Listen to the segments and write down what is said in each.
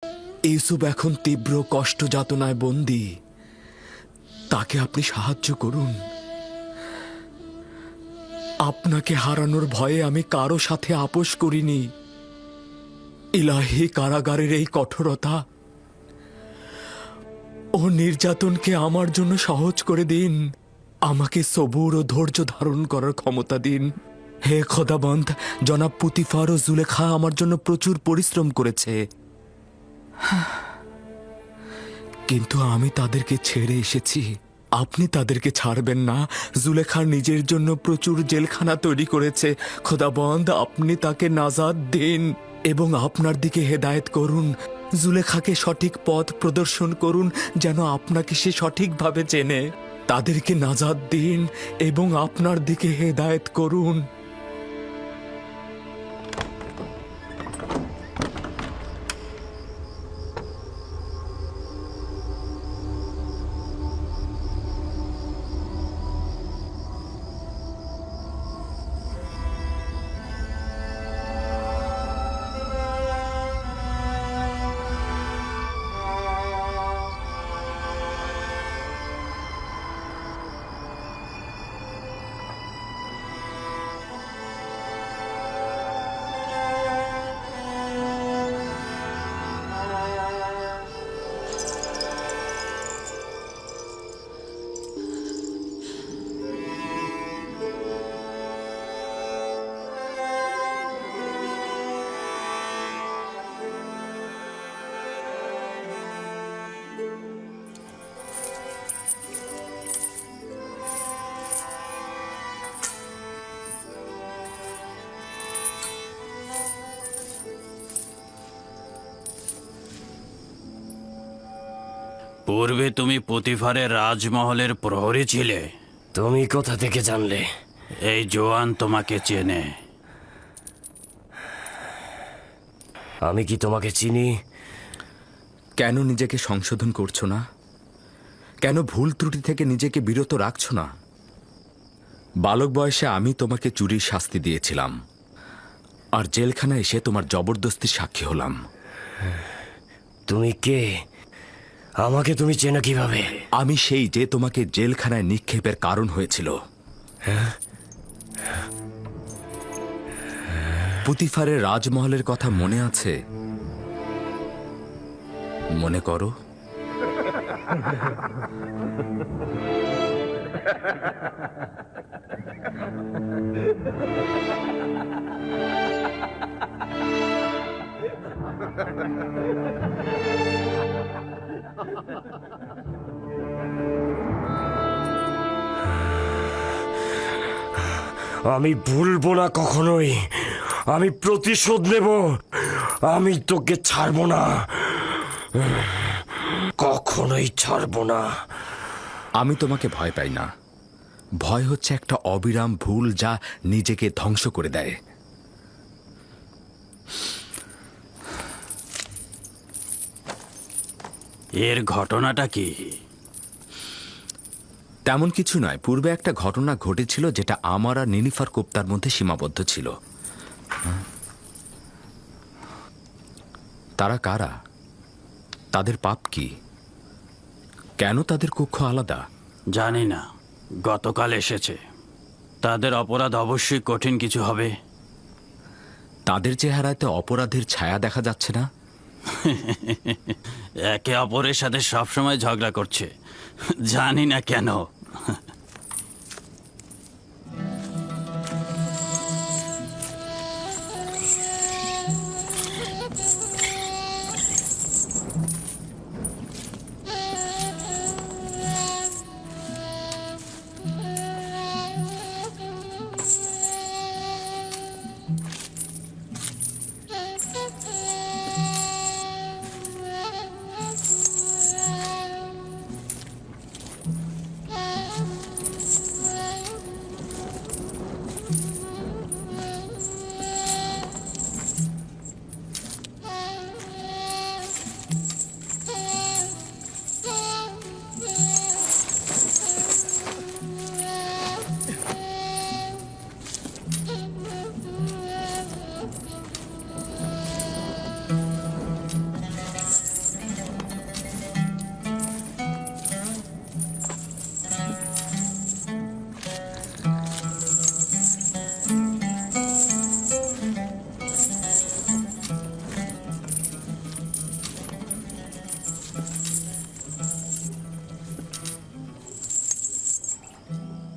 ইউসুফ এখন তীব্র কষ্ট যাতনায় বন্দী। তাকে আপনি সাহায্য করুন। আপনাকে হারানোর ভয়ে আমি কারো সাথে আপোষ করিনি। ইলাহি, কারাগারের এই কঠোরতা ও নির্যাতনকে আমার জন্য সহজ করে দিন। আমাকে সবুর ও ধৈর্য ধারণ করার ক্ষমতা দিন। হে খোদাবন্দ, জনাব পুতিফার ও জুলেখা আমার জন্য প্রচুর পরিশ্রম করেছে, কিন্তু আমি তাদেরকে ছেড়ে এসেছি। আপনি তাদেরকে ছাড়বেন না। জুলেখা নিজের জন্য প্রচুর জেলখানা তৈরি করেছে। খোদাবন্দ, আপনি তাকে নাজাত দিন এবং আপনার দিকে হেদায়েত করুন। জুলেখাকে সঠিক পথ প্রদর্শন করুন, যেন আপনাকে সে সঠিকভাবে চেনে। তাদেরকে নাজাত দিন এবং আপনার দিকে হেদায়েত করুন। পূর্বে তুমি পুতিফারের রাজমহলের প্রহরী ছিলে। তুমি কোথা থেকে জানলে? এই জোয়ান তোমাকে চেনে। আমি কি তোমাকে চিনি? কেন নিজেকে সংশোধন করছো না? কেন ভুল ত্রুটি থেকে নিজেকে বিরত রাখছো না? বালক বয়সে আমি তোমাকে চুরির শাস্তি দিয়েছিলাম, আর জেলখানায় এসে তোমার জবরদস্তি সাক্ষী হলাম। তুমি কে? আমাকে তুমি চেনো কিভাবে? আমি সেই যে তোমাকে জেলখানায় নিক্ষেপের কারণ হয়েছিল। পুতিফারের রাজমহলের কথা মনে আছে? মনে করো। আমি ভুলবো না কখনোই। আমি প্রতিশোধ নেব। আমি তোকে ছাড়বো না, কখনোই ছাড়বো না। আমি তোমাকে ভয় পাই না। ভয় হচ্ছে একটা অবিরাম ভুল যা নিজেকে ধ্বংস করে দেয়। এর ঘটনাটা কি? তেমন কিছু নয়। পূর্বে একটা ঘটনা ঘটেছিল যেটা আমার আর নিনিফার কোপ্তার মধ্যে সীমাবদ্ধ ছিল। তারা কারা? তাদের পাপ কি? কেন তাদের কক্ষ আলাদা? জানি না। গতকাল এসেছে। তাদের অপরাধ অবশ্যই কঠিন কিছু হবে। তাদের চেহারাতে অপরাধের ছায়া দেখা যাচ্ছে না। একে অপরের সাথে সবসময় ঝগড়া করছে, জানি না কেন।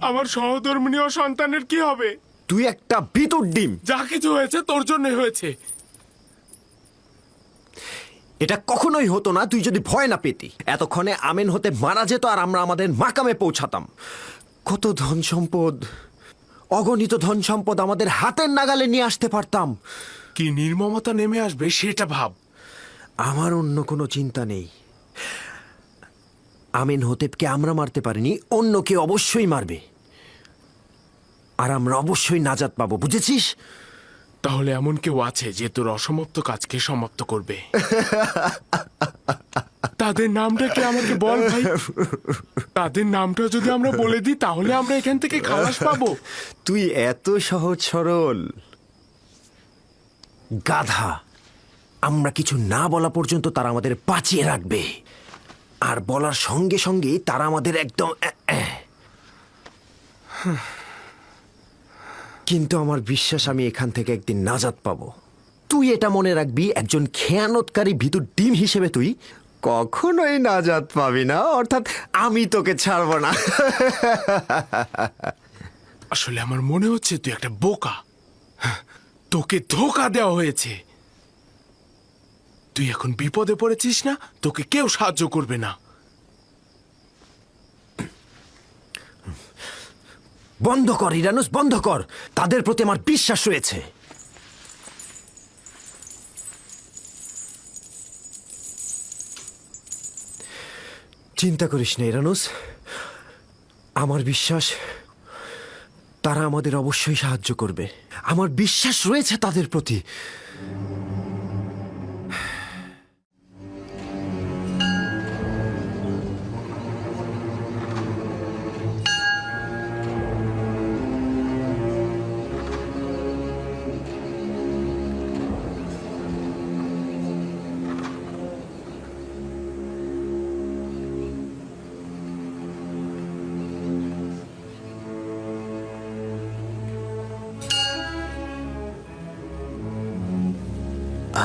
আমার সহধর্মিণী সন্তানের কি হবে? তুই একটা ভিতর ডিম। যা কিছু হয়েছে তোর জন্য হয়েছে। এটা কখনোই হতো না তুই যদি ভয় না পেতি। এতক্ষণে আমেন হতে মারা যেত আর আমরা আমাদের মাকামে পৌঁছাতাম। কত ধন সম্পদ, অগণিত ধন সম্পদ আমাদের হাতের নাগালে নিয়ে আসতে পারতাম। কি নির্মমতা নেমে আসবে সেটা ভাব। আমার অন্য কোনো চিন্তা নেই। আমেন হতেবকে আমরা মারতে পারিনি, অন্য কেউ অবশ্যই মারবে, আর আমরা অবশ্যই নাজাত পাবো, বুঝেছিস? তাহলে এমন কেউ আছে যে তোর অসমাপ্ত কাজকে সমাপ্ত করবে? তাদের নামটা কি আমাকে বল ভাই। তাদের নামটা যদি আমরা বলে দিই তাহলে আমরা এখান থেকে খালাস পাবো। তুই এত সহজ সরল গাধা। আমরা কিছু না বলা পর্যন্ত তারা আমাদের বাঁচিয়ে রাখবে, আর বলার সঙ্গে সঙ্গে তারা আমাদের একদম কিন্তু আমার বিশ্বাস আমি এখান থেকে একদিন নাজাত পাবো। তুই এটা মনে রাখবি, একজন খেয়ানতকারী ভিতর ডিম হিসেবে তুই কখনোই নাজাত পাবি না, অর্থাৎ আমি তোকে ছাড়বো না। আসলে আমার মনে হচ্ছে তুই একটা বোকা। তোকে ধোঁকা দেওয়া হয়েছে। তুই এখন বিপদে পড়েছিস না, তোকে কেউ সাহায্য করবে না। বন্ধ কর ইরানুস, বন্ধ কর। তাদের প্রতি আমার বিশ্বাস রয়েছে। চিন্তা করিস না ইরানুস, আমার বিশ্বাস তারা আমাদের অবশ্যই সাহায্য করবে। আমার বিশ্বাস রয়েছে তাদের প্রতি।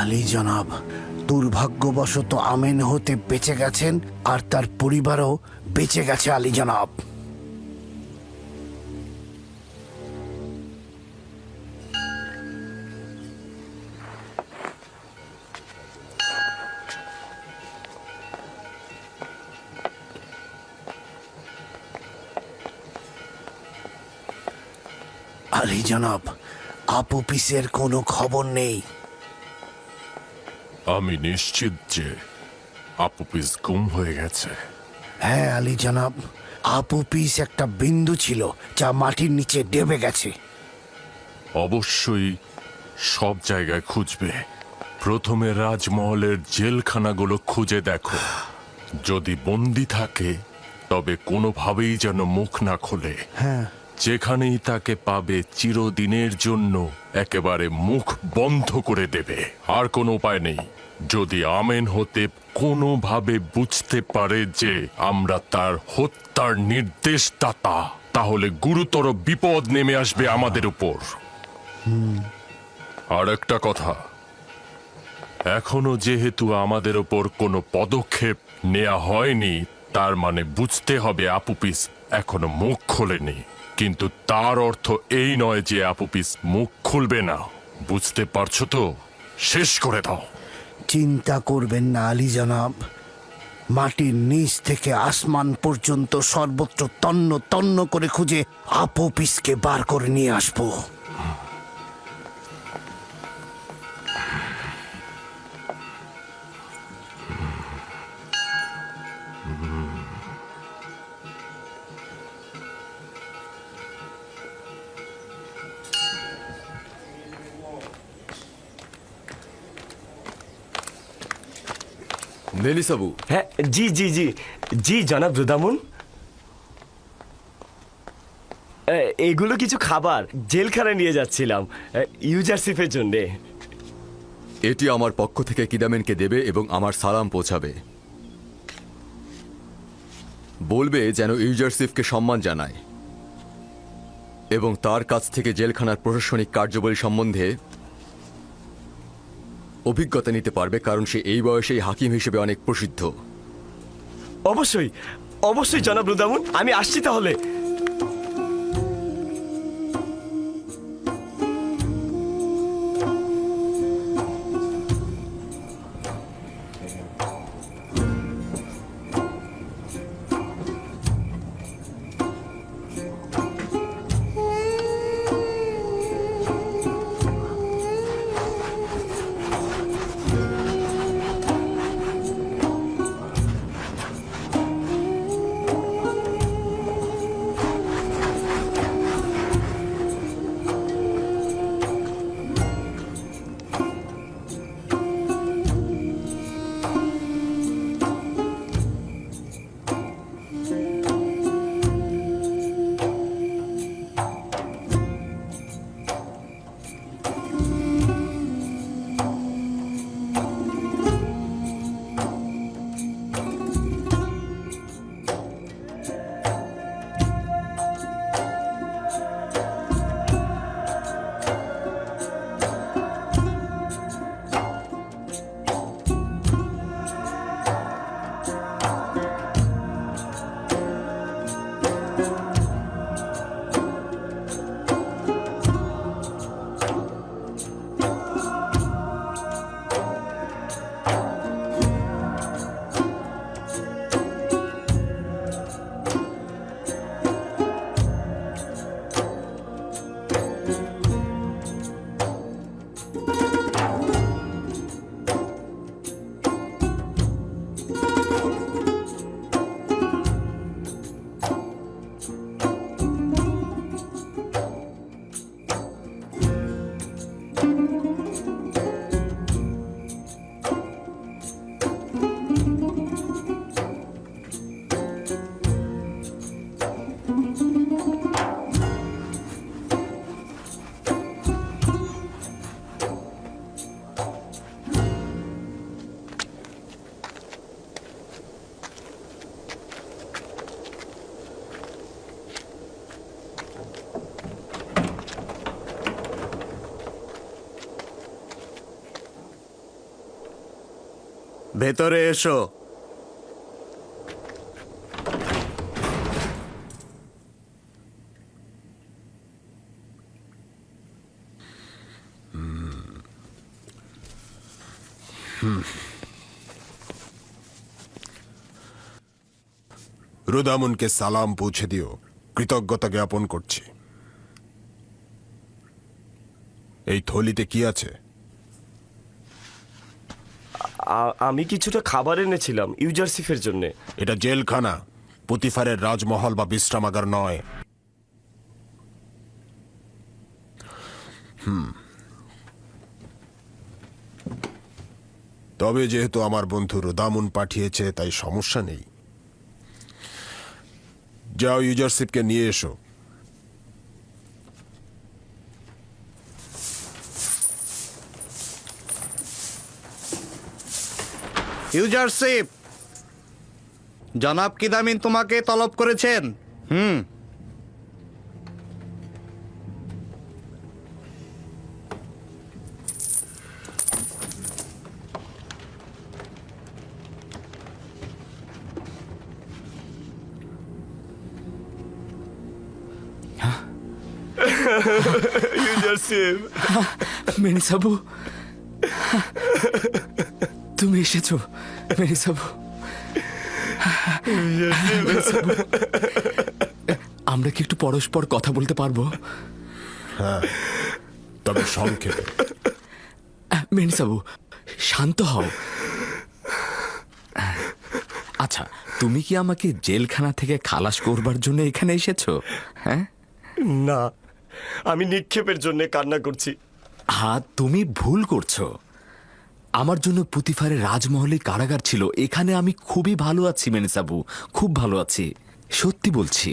আলী জনাব, দুর্ভাগ্যবশত আমেন হতে বেঁচে গেছেন আর তার পরিবারও বেঁচে গেছে আলী জনাব। আলী জনাব, আপোপিসের কোনো খবর নেই। আমি নিশ্চিত যে আপুপিস গুম হয়ে গেছে। হ্যাঁ আলী জনাব, আপোপিস একটা বিন্দু ছিল যা মাটির নিচে ডেবে গেছে। অবশ্যই সব জায়গায় খুঁজবে। প্রথমে রাজমহলের জেলখানাগুলো খুঁজে দেখো। যদি বন্দি থাকে তবে কোনোভাবেই যেন মুখ না খোলে। হ্যাঁ, যেখানেই তাকে পাবে চিরদিনের জন্য একেবারে মুখ বন্ধ করে দেবে। আর কোনো উপায় নেই। যদি আমেন হতে কোনোভাবে বুঝতে পারে যে আমরা তার হত্যার নির্দেশদাতা, তাহলে গুরুতর বিপদ নেমে আসবে আমাদের উপর। আর একটা কথা, এখনো যেহেতু আমাদের উপর কোনো পদক্ষেপ নেওয়া হয়নি, তার মানে বুঝতে হবে আপুপিস এখনো মুখ খোলেনি। কিন্তু তার অর্থ এই নয় যে আপুপিস মুখ খুলবে না। বুঝতে পারছো তো? শেষ করে দাও। চিন্তা করবেন না আলী জনাব, মাটির নিচ থেকে আসমান পর্যন্ত সর্বত্র তন্ন তন্ন করে খুঁজে আপোপিসকে বার করে নিয়ে আসবো। মেলিসাবু। হ্যাঁ, জি জি জি জি জনাব রুদামুন। এগুলো কিছু খাবার জেলখানায় নিয়ে যাচ্ছিলাম ইউজারশিপের জন্যে। এটি আমার পক্ষ থেকে কিদামেনকে দেবে এবং আমার সালাম পৌঁছাবে। বলবে যেন ইউজারশিপকে সম্মান জানায় এবং তার কাছ থেকে জেলখানার প্রশাসনিক কার্যাবলী সম্বন্ধে অভিজ্ঞতা নিতে পারবে, কারণ সে এই বয়সেই হাকিম হিসেবে অনেক প্রসিদ্ধ। অবশ্যই অবশ্যই জনাব রুদামুন, আমি আসছি তাহলে। ভেতরে এসো। রুদামুনকে সালাম পৌঁছে দিও, কৃতজ্ঞতা জ্ঞাপন করছি। এই থলিতে কি আছে? আমি কিছুটা খাবার এনেছিলাম ইউজারসিফের জন্য। এটা জেলখানা, পুতিফারের রাজমহল বা বিশ্রামাগার নয়। তবে যেহেতু আমার বন্ধু রুদামুন পাঠিয়েছে তাই সমস্যা নেই। যাও ইউজারশিপকে নিয়ে এসো। ইউজারশিপ, জনাব কিদামিন তোমাকে তলব করেছেন। ইউজারসিফ, মেনিসাবু, তুমি এসেছো মেনিসাবু। আমরা কি একটু পরস্পর কথা বলতে পারবো? তবে সংক্ষেপে। মেনিসাবু, শান্ত হও। আচ্ছা, তুমি কি আমাকে জেলখানা থেকে খালাস করবার জন্য এখানে এসেছো? হ্যাঁ, না, আমি নিক্ষেপের জন্য কান্না করছি। হ্যাঁ, তুমি ভুল করছো। আমার জন্য পুতিফারের রাজমহলে কারাগার ছিল। এখানে আমি খুবই ভালো আছি মেনিসাবু, খুব ভালো আছি, সত্যি বলছি।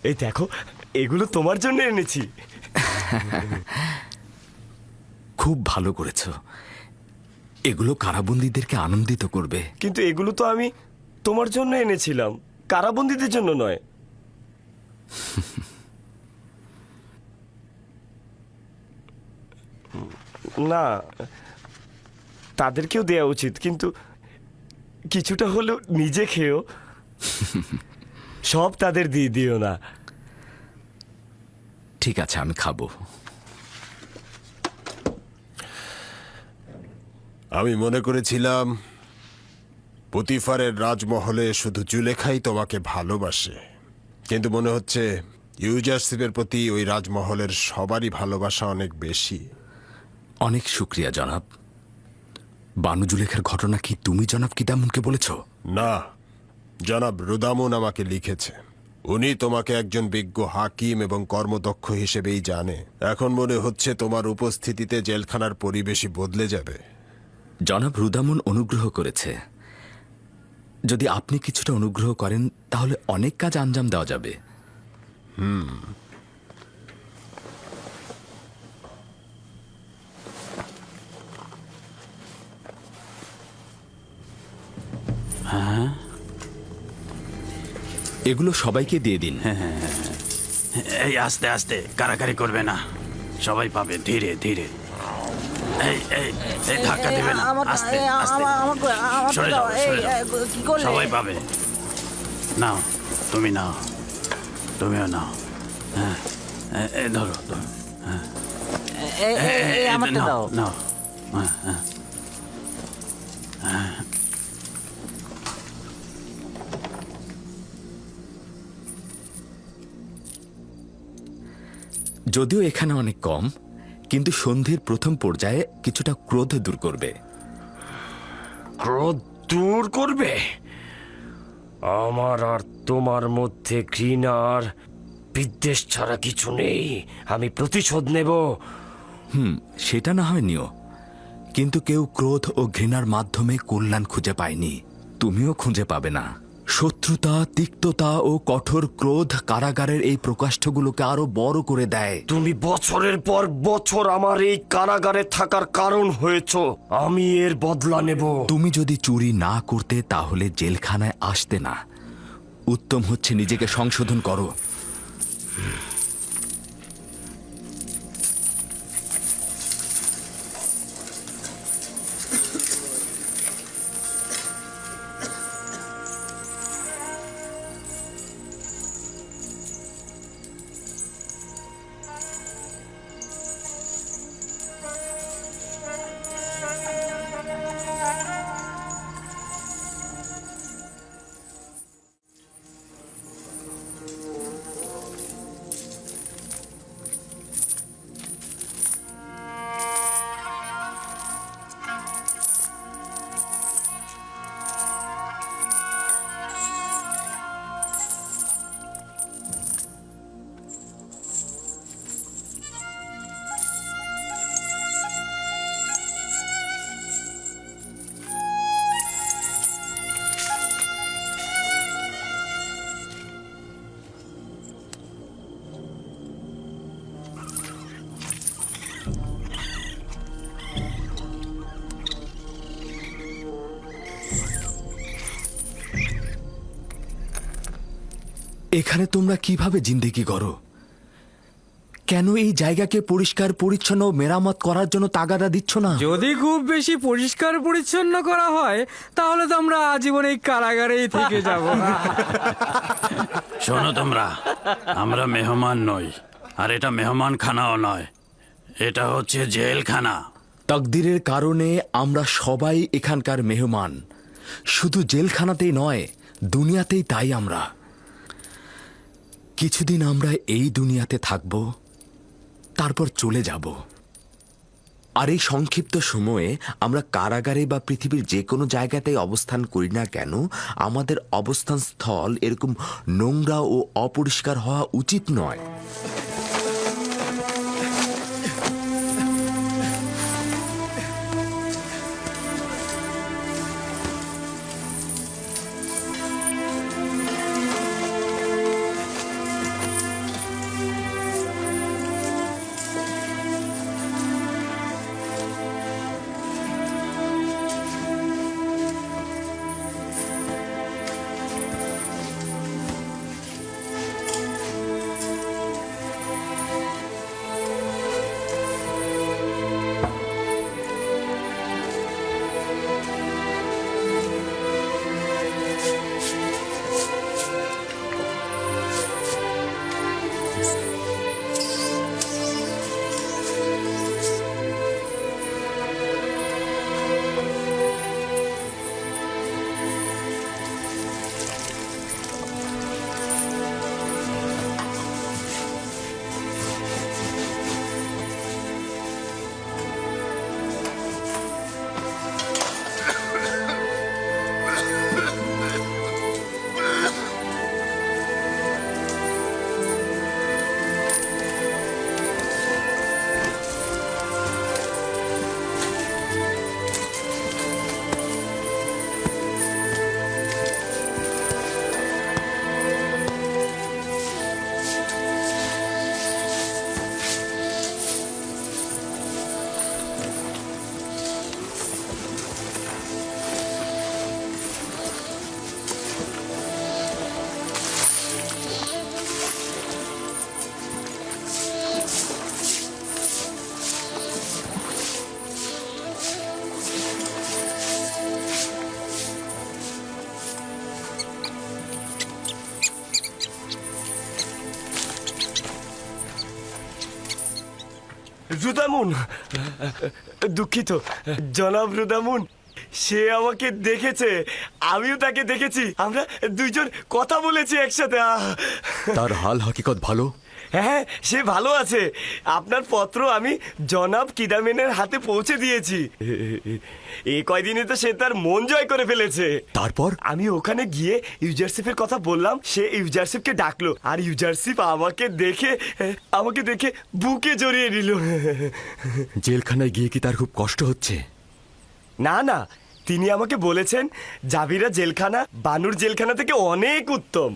এই দেখো, এগুলো তোমার জন্য এনেছি। খুব ভালো করেছো। এগুলো কারাবন্দীদেরকে আনন্দিত করবে। কিন্তু এগুলো তো আমি তোমার জন্য এনেছিলাম, কারাবন্দীদের জন্য নয়। না, তাদেরকেও দেওয়া উচিত, কিন্তু কিছুটা হলেও নিজে খেয়েও। সব তাদের দিয়ে দিও না। ঠিক আছে, আমি খাবো। আমি মনে করেছিলাম পুতিফারের রাজমহলে শুধু জুলেখাই তোমাকে ভালোবাসে, কিন্তু মনে হচ্ছে ইউজারশিপের প্রতি ওই রাজমহলের সবারই ভালোবাসা অনেক বেশি। অনেক শুক্রিয়া জনাব। বানু জুলেখার ঘটনা কি তুমি জনাব কিদামুনকে বলেছ? না, জনাব রুদামুন আমাকে লিখেছে। উনি তোমাকে একজন বিজ্ঞ হাকিম এবং কর্মদক্ষ হিসেবেই জানে। এখন মনে হচ্ছে তোমার উপস্থিতিতে জেলখানার পরিবেশই বদলে যাবে। জনাব রুদামুন অনুগ্রহ করেছে। যদি আপনি কিছুটা অনুগ্রহ করেন তাহলে অনেক কাজ আঞ্জাম দেওয়া যাবে। এগুলো সবাইকে দিয়ে দিন। এই আস্তে আস্তে, কারাকারি করবে না, সবাই পাবে ধীরে ধীরে। এই এই এই ধাক্কা দেবে না, আস্তে আস্তে সরে যাও, সরে যাও। সবাই পাবে। নাও, তুমি নাও, তুমিও নাও। হ্যাঁ, এই ধরো ধরো। হ্যাঁ, নাও নাও। হ্যাঁ হ্যাঁ। যদিও এখানে অনেক কম, কিন্তু সন্ধির প্রথম পর্যায়ে কিছুটা ক্রোধ দূর করবে। ক্রোধ দূর করবে? আমার আর তোমার মধ্যে ঘৃণা আর বিদ্বেষ ছাড়া কিছু নেই। আমি প্রতিশোধ নেব। সেটা না হয় নিও, কিন্তু কেউ ক্রোধ ও ঘৃণার মাধ্যমে কল্যাণ খুঁজে পায়নি। তুমিও খুঁজে পাবে না। শত্রুতা, তিক্ততা ও কঠোর ক্রোধ কারাগারের এই প্রকাষ্ঠগুলোকে আরো বড় করে দেয়। তুমি বছরের পর বছর আমার এই কারাগারে থাকার কারণ হয়েছ। আমি এর বদলা নেব। তুমি যদি চুরি না করতে তাহলে জেলখানায় আসতে না। উত্তম হচ্ছে নিজেকে সংশোধন করো। এখানে তোমরা কিভাবে জিন্দেগি করো? কেন এই জায়গাকে পরিষ্কার পরিচ্ছন্ন ও মেরামত করার জন্য তাগাদা দিচ্ছ না? যদি খুব বেশি পরিষ্কার পরিচ্ছন্ন করা হয় তাহলে তো আমরা আজীবন এই কারাগারেই থেকে যাব। শোনো তোমরা, আমরা মেহমান নই, আর এটা মেহমান খানাও নয়, এটা হচ্ছে জেলখানা। তাকদিরের কারণে আমরা সবাই এখানকার মেহমান। শুধু জেলখানাতেই নয়, দুনিয়াতেই তাই। আমরা কিছুদিন আমরা এই দুনিয়াতে থাকব, তারপর চলে যাব। আর এই সংক্ষিপ্ত সময়ে আমরা কারাগারে বা পৃথিবীর যে কোনো জায়গাতেই অবস্থান করি না কেন, আমাদের অবস্থান স্থল এরকম নোংরা ও অপরিষ্কার হওয়া উচিত নয়। রুদামুন, দুঃখিত জনাব রুদামুন, সে আমাকে দেখেছে, আমিও তাকে দেখেছি, আমরা দুইজন কথা বলেছি একসাথে। তার হাল হাকিকত ভালো? হ্যাঁ, সে ভালো আছে। আপনার পত্র আমি জনাব কিদামেনের হাতে পৌঁছে দিয়েছি। এই কয়দিনে তো সে তার মন জয় করে ফেলেছে। তারপর? আমি ওখানে গিয়ে ইউজারশিপের কথা বললাম, সে ইউজারশিপকে ডাকলো, আর ইউজারশিপ আমাকে দেখে বুকে জড়িয়ে নিল। জেলখানায় গিয়ে কি তার খুব কষ্ট হচ্ছে? না না, তিনি আমাকে বলেছেন জাবিরা জেলখানা বানুর জেলখানা থেকে অনেক উত্তম।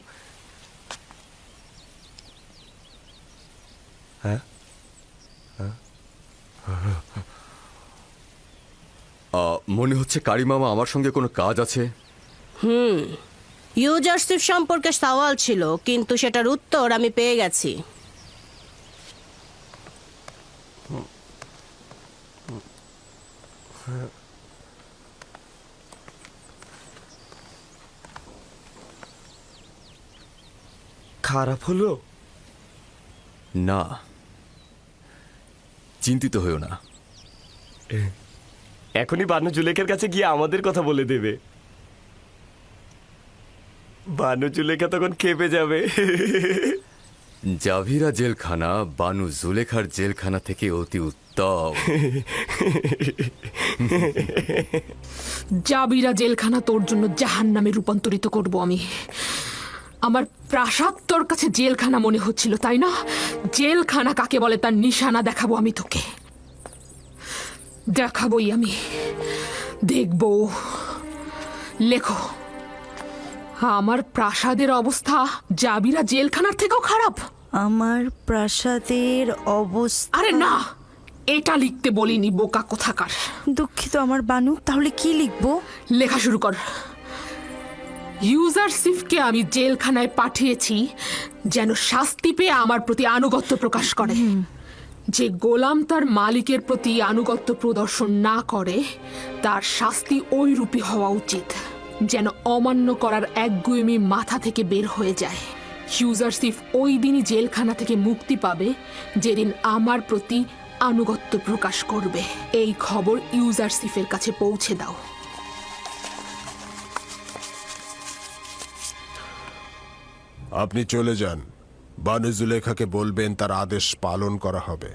মনে হচ্ছে কারি মামা আমার সঙ্গে কোনো কাজ আছে। ইউজারশিপ সম্পর্কে সওয়াল ছিল, কিন্তু সেটার উত্তর আমি পেয়ে গেছি। খারাপ হলো? না, চিন্তিত হয়েও না। এখনই বানু জুলেখার কাছে গিয়ে আমাদের কথা বলে দেবে। বানু জুলেখা তখন খেপে যাবে। জাভিরা জেলখানা বানু জুলেখার জেলখানা থেকে অতি উত্তম। জাবিরা জেলখানা তোর জন্য জাহান্নামে রূপান্তরিত করব আমি। আমার প্রাসাদ তোর কাছে জেলখানা মনে হচ্ছিল, তাই না? জেলখানা কাকে বলে তার নিশানা দেখাবো আমি তোকে, দেখাবোই আমি, দেখবো। লেখো, আমার প্রাসাদের অবস্থা জাবিরা জেলখানার থেকেও খারাপ। আমার প্রাসাদের অবস্থা? আরে না, এটা লিখতে বলিনি, বোকা কোথাকার। দুঃখিত আমার বানু, তাহলে কি লিখবো? লেখা শুরু কর। ইউজারশিপকে আমি জেলখানায় পাঠিয়েছি যেন শাস্তি পেয়ে আমার প্রতি আনুগত্য প্রকাশ করে। যে গোলাম তার মালিকের প্রতি আনুগত্য প্রদর্শন না করে তার শাস্তি ওই রূপী হওয়া উচিত যেন অমান্য করার একগুঁয়েমি মাথা থেকে বের হয়ে যায়। ইউজারশিপ ওই দিনই জেলখানা থেকে মুক্তি পাবে যেদিন আমার প্রতি আনুগত্য প্রকাশ করবে। এই খবর ইউজারশিপের কাছে পৌঁছে দাও। আপনি চলে যান। বানু জুলেখাকে বলবেন তার আদেশ পালন করা হবে।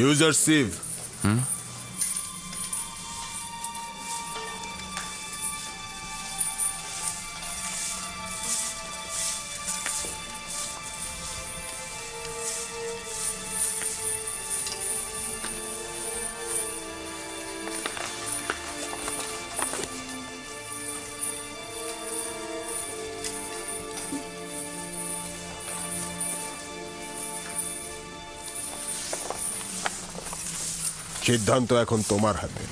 ইউজারশিপ, সিদ্ধান্ত এখন তোমার হাতে।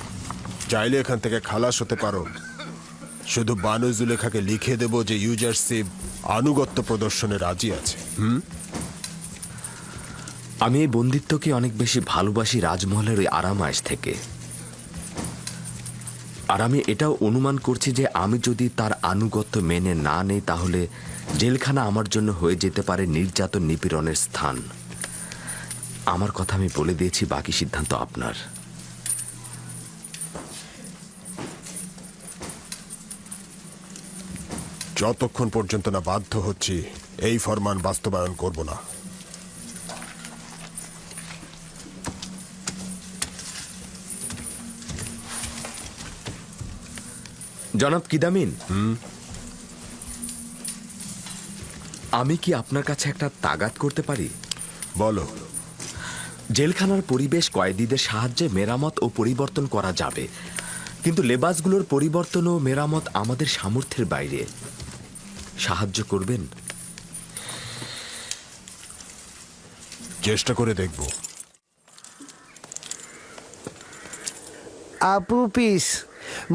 চাইলে এখান থেকে খালাস হতে পারো। শুধু বানু জুলেখাকে লিখে দেব যে ইউজারশিপ আনুগত্য প্রদর্শনে রাজি আছে। আমি এই বন্দিত্বকে অনেক বেশি ভালোবাসি রাজমহলের ওই আরামায়েশ থেকে। আর আমি এটাও অনুমান করছি যে আমি যদি তার আনুগত্য মেনে না নেই তাহলে জেলখানা আমার জন্য হয়ে যেতে পারে নির্যাতন নিপীড়নের স্থান। আমার কথা আমি বলে দিয়েছি, বাকি সিদ্ধান্ত আপনার। যতক্ষণ পর্যন্ত না বাধ্য হচ্ছি এই ফরমান বাস্তবায়ন করব না। জনাব কিদামিন, আমি কি আপনার কাছে একটা তাগাদ করতে পারি? বলো। জেলখানার পরিবেশ কয়েদিদের সাহায্যে মেরামত ও পরিবর্তন করা যাবে, কিন্তু লেবাসগুলোর পরিবর্তন ও মেরামত আমাদের সামর্থ্যের বাইরে। সাহায্য করবেন? চেষ্টা করে দেখব। আপু পিস,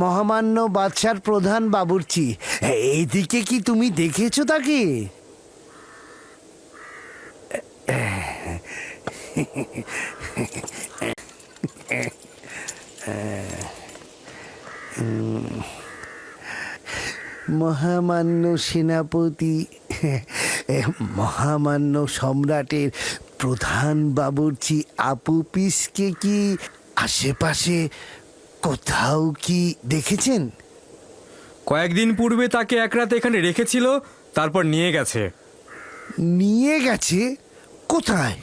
মহামান্য বাদশার প্রধান বাবুর্চি, এইদিকে কি তুমি দেখেছো তাকে? মহামান্য সেনাপতি, মহামান্য সম্রাটের প্রধান বাবুর্চি আপু পিসকে কি আশেপাশে কোথাও কি দেখেছেন? কয়েকদিন পূর্বে তাকে এক রাত এখানে রেখেছিল, তারপর নিয়ে গেছে। নিয়ে গেছে? কোথায়?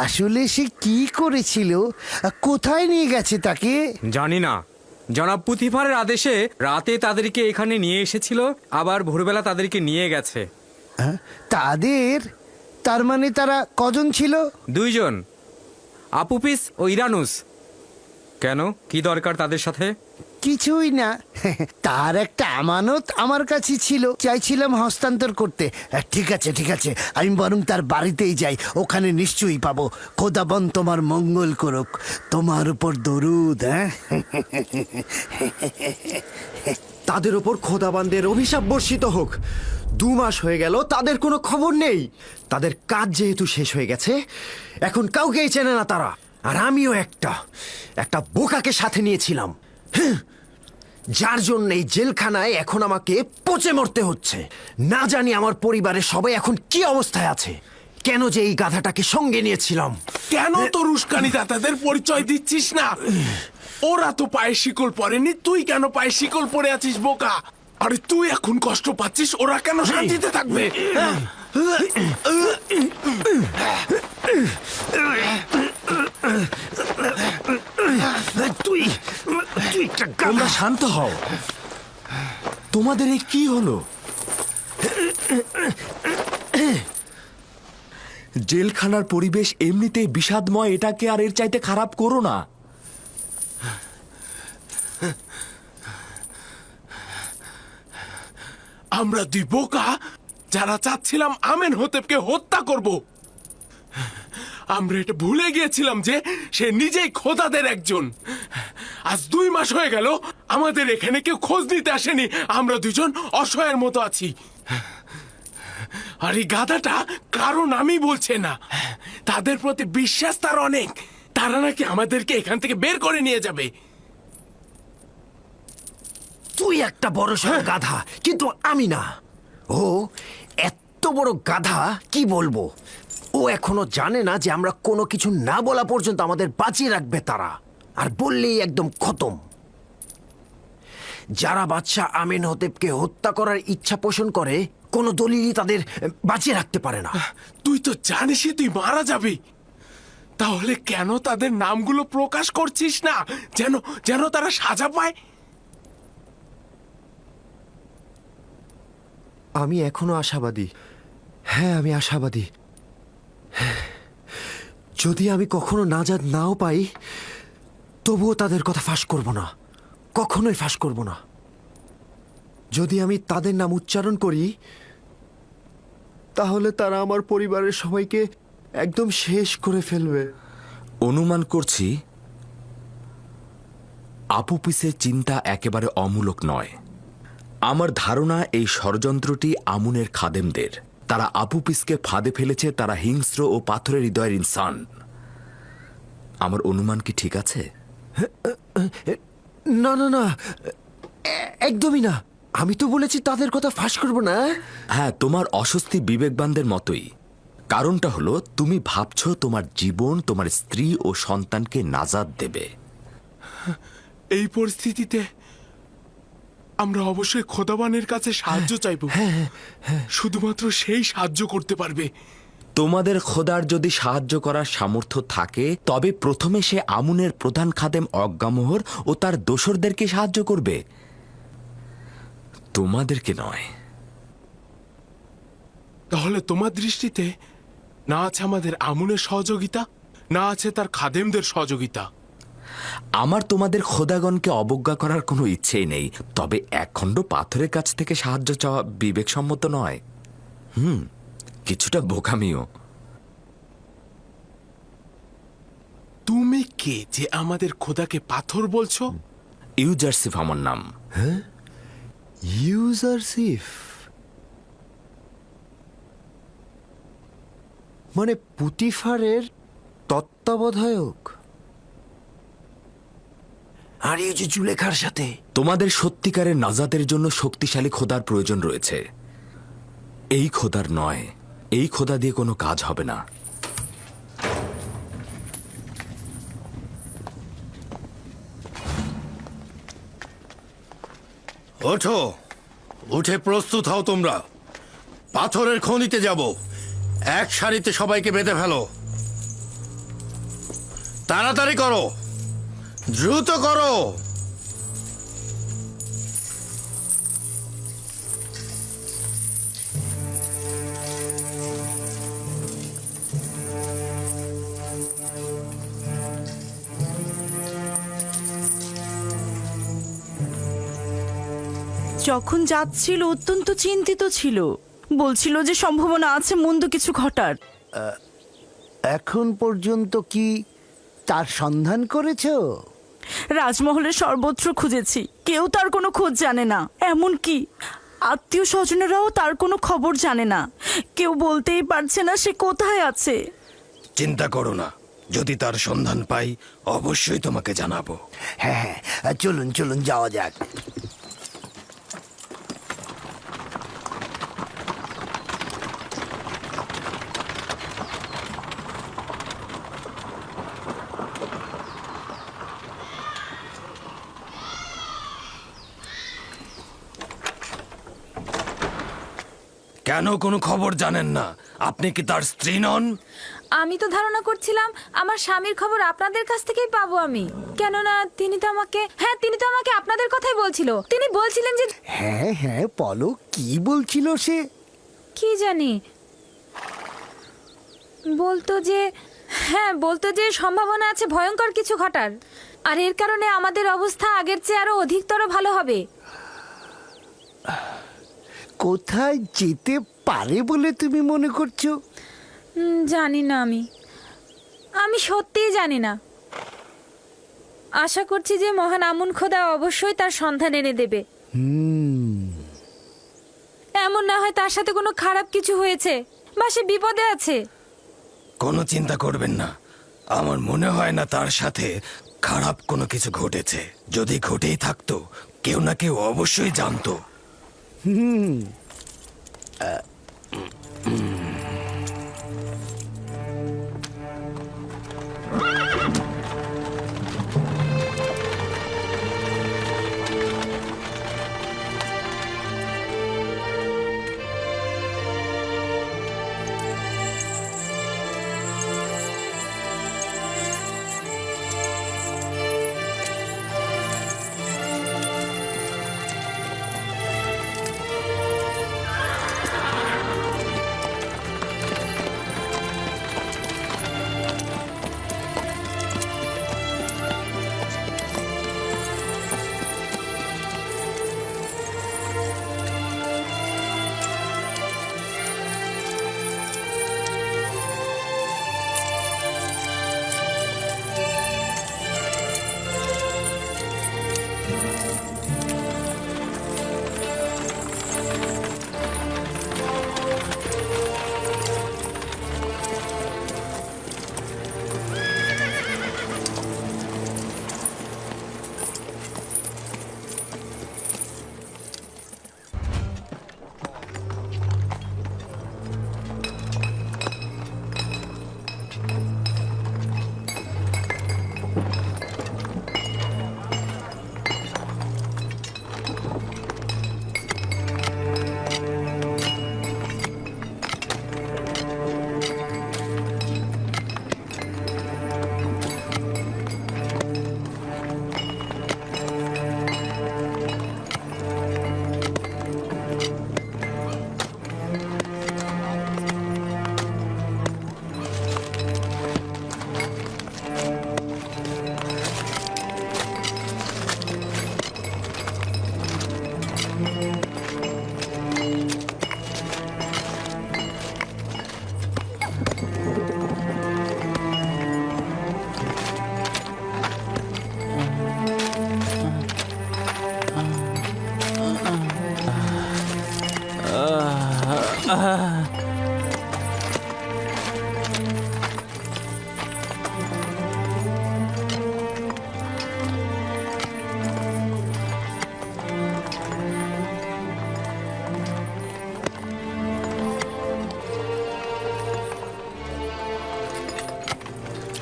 আসলে সে কি করেছিল? কোথায় নিয়ে গেছে তাকে? জানি না। জনাব পুতিফারের আদেশে রাতে তাদেরকে এখানে নিয়ে এসেছিল, আবার ভোরবেলা তাদেরকে নিয়ে গেছে। তাদের? তার মানে তারা কজন ছিল? 2 জন, আপুপিস ও ইরানুস। কেন, কি দরকার তাদের সাথে? কিছুই না, তার একটা আমানত আমার কাছে ছিল, চাইছিলাম হস্তান্তর করতে। ঠিক আছে ঠিক আছে, আমি বরং তার বাড়িতেই যাই, ওখানে নিশ্চয়ই পাবো। খোদাবন তোমার মঙ্গল করুক, তোমার উপর দরুদ। তাদের ওপর খোদাবান্দের অভিশাপ বর্ষিত হোক। 2 মাস হয়ে গেল, তাদের কোনো খবর নেই। তাদের কাজ যেহেতু শেষ হয়ে গেছে, এখন কাউকেই চেনে না তারা। আর আমিও একটা বোকাকে সাথে নিয়েছিলাম, যার জন্য এই জেলখানায় এখন আমাকে পচে মরতে হচ্ছে। না জানি আমার পরিবারের সবাই এখন কি অবস্থায় আছে। কেন যে এই গাধাটাকে সঙ্গে নিয়েছিলাম। কেন তোর উস্কানি দাতাদের পরিচয় দিচ্ছিস না? ওরা তো পায়ে শিকল পরেনি, তুই কেন পায়ে শিকল পরে আছিস বোকা? আরে তুই এখন কষ্ট পাচ্ছিস, ওরা কেন শান্তিতে থাকবে? তোমরা শান্ত হও। তোমাদের এই কি হলো? জেলখানার পরিবেশ এমনিতেই বিষাদময়, এটাকে আর এর চাইতে খারাপ করো না। আমরা 2 বোকা যারা চাচ্ছিলাম আমেনহোতেপকে হত্যা করব। আমরা এটা ভুলে গিয়েছিলাম যে সে নিজেই খোদাদের একজন। আজ 2 মাস হয়ে গেল আমাদের এখানে কেউ খোঁজ নিতে আসেনি, আমরা 2 জন অসহায়ের মতো আছি। আর এই গাধাটা কারণ আমি বলছে না, তাদের প্রতি বিশ্বাস তার অনেক, তারা নাকি আমাদেরকে এখান থেকে বের করে নিয়ে যাবে। তুই একটা বড় সড় গাধা, কিন্তু আমি না। ও এত বড় গাধা, কি বলবো। ও এখনো জানে না যে আমরা কোনো কিছু না বলা পর্যন্ত আমাদের বাঁচিয়ে রাখবে তারা, আর বললেই একদম খতম। যারা বাদশাহ আমেনহোতেপকে হত্যা করার ইচ্ছা পোষণ করে, কোনো দলিলই তাদের বাঁচিয়ে রাখতে পারে না। তুই তো জানিসই তুই মারা যাবি, তাহলে কেন তাদের নামগুলো প্রকাশ করছিস না, যেন যেন তারা সাজা পায়? আমি এখনো আশাবাদী। হ্যাঁ, আমি আশাবাদী। যদি আমি কখনো নাজাত নাও পাই, তবুও তাদের কথা ফাঁস করব না, কখনোই ফাঁস করব না। যদি আমি তাদের নাম উচ্চারণ করি, তাহলে তারা আমার পরিবারের সবাইকে একদম শেষ করে ফেলবে। অনুমান করছি আপুপিসের চিন্তা একেবারে অমূলক নয়। আমার ধারণা এই ষড়যন্ত্রটি আমুনের খাদেমদের। তারা আপুপিসকে ফাঁদে ফেলেছে, তারা হিংস্র ও পাথরের হৃদয়ের ইনসান। আমার অনুমান কি ঠিক আছে? না না না, একদমই না। আমি তো বলেছি তাদের কথা ফাঁস করব না। হ্যাঁ, তোমার অস্বস্তি বিবেকবানদের মতোই। কারণটা হলো তুমি ভাবছো তোমার জীবন তোমার স্ত্রী ও সন্তানকে নাজাত দেবে। এই পরিস্থিতিতে আমরা অবশ্যই খোদাবানের কাছে সাহায্য চাইব। শুধুমাত্র সেই সাহায্য করতে পারবে। তোমাদের খোদার যদি সাহায্য করার সামর্থ্য থাকে, তবে প্রথমে সে আমুনের প্রধান খাদেম অজ্ঞামোহর ও তার দোসরদেরকে সাহায্য করবে, তোমাদেরকে নয়। তাহলে তোমার দৃষ্টিতে না আছে আমাদের আমুনের সহযোগিতা, না আছে তার খাদেমদের সহযোগিতা। আমার তোমাদের খোদাগণকে অবজ্ঞা করার কোনো ইচ্ছেই নেই, তবে একখণ্ড পাথরের কাছ থেকে সাহায্য চাওয়া বিবেকসম্মত নয়। কিছুটা বোকামিও। কে যে আমাদের খোদাকে পাথর বলছো? ইউজারসিফ আমার নাম। ইউজারসিফ মানে পুতিফারের তত্ত্বাবধায়ক। আর এই যে জুলেখার সাথে তোমাদের সত্যিকারের নাজাতের জন্য শক্তিশালী খোদার প্রয়োজন রয়েছে, এই খোদার নয়। এই খোদা দিয়ে কোনো কাজ হবে না। ওঠো, উঠে প্রস্তুত হও তোমরা। পাথরের খনিতে যাব। এক সারিতে সবাইকে বেঁধে ফেলো। তাড়াতাড়ি করো, দ্রুত করো। যখন যাচ্ছিল অত্যন্ত চিন্তিত ছিল, বলছিল যে সম্ভাবনা আছে মন্দ কিছু ঘটার। এখন পর্যন্ত কি তার সন্ধান করেছো? রাজমহলের সর্বত্র খুঁজেছি, কেউ তার কোনো খোঁজ জানে না। এমনকি আত্মীয় স্বজনেরাও তার কোনো খবর জানে না। কেউ বলতেই পারছে না সে কোথায় আছে। চিন্তা করো না, যদি তার সন্ধান পাই অবশ্যই তোমাকে জানাবো। হ্যাঁ হ্যাঁ, চলুন চলুন যাওয়া যাক। কেন কোনো খবর জানেন না? আপনি কি তার স্ত্রী নন? আমি তো ধারণা করছিলাম আমার স্বামীর খবর আপনাদের কাছ থেকেই পাবো আমি, কেননা তিনি তো আমাকে আপনাদের কথাই বলছিল। তিনি বলছিলেন যে হ্যাঁ হ্যাঁ, বলো কি বলছিল সে? কি জানি, বলতো যে সম্ভাবনা আছে ভয়ঙ্কর কিছু ঘটার, আর এর কারণে আমাদের অবস্থা আগের চেয়ে আরো অধিকতর ভালো হবে। কোথায় যেতে পারে বলে তুমি মনে করছো? জানি না, আমি সত্যিই জানি না। আশা করছি যে মহান আমুন খোদা অবশ্যই তার সন্ধান এনে দেবে। এমন না হয় তার সাথে কোনো খারাপ কিছু হয়েছে বা সে বিপদে আছে। কোনো চিন্তা করবেন না, আমার মনে হয় না তার সাথে খারাপ কোনো কিছু ঘটেছে। যদি ঘটেই থাকতো কেউ না কেউ অবশ্যই জানতো।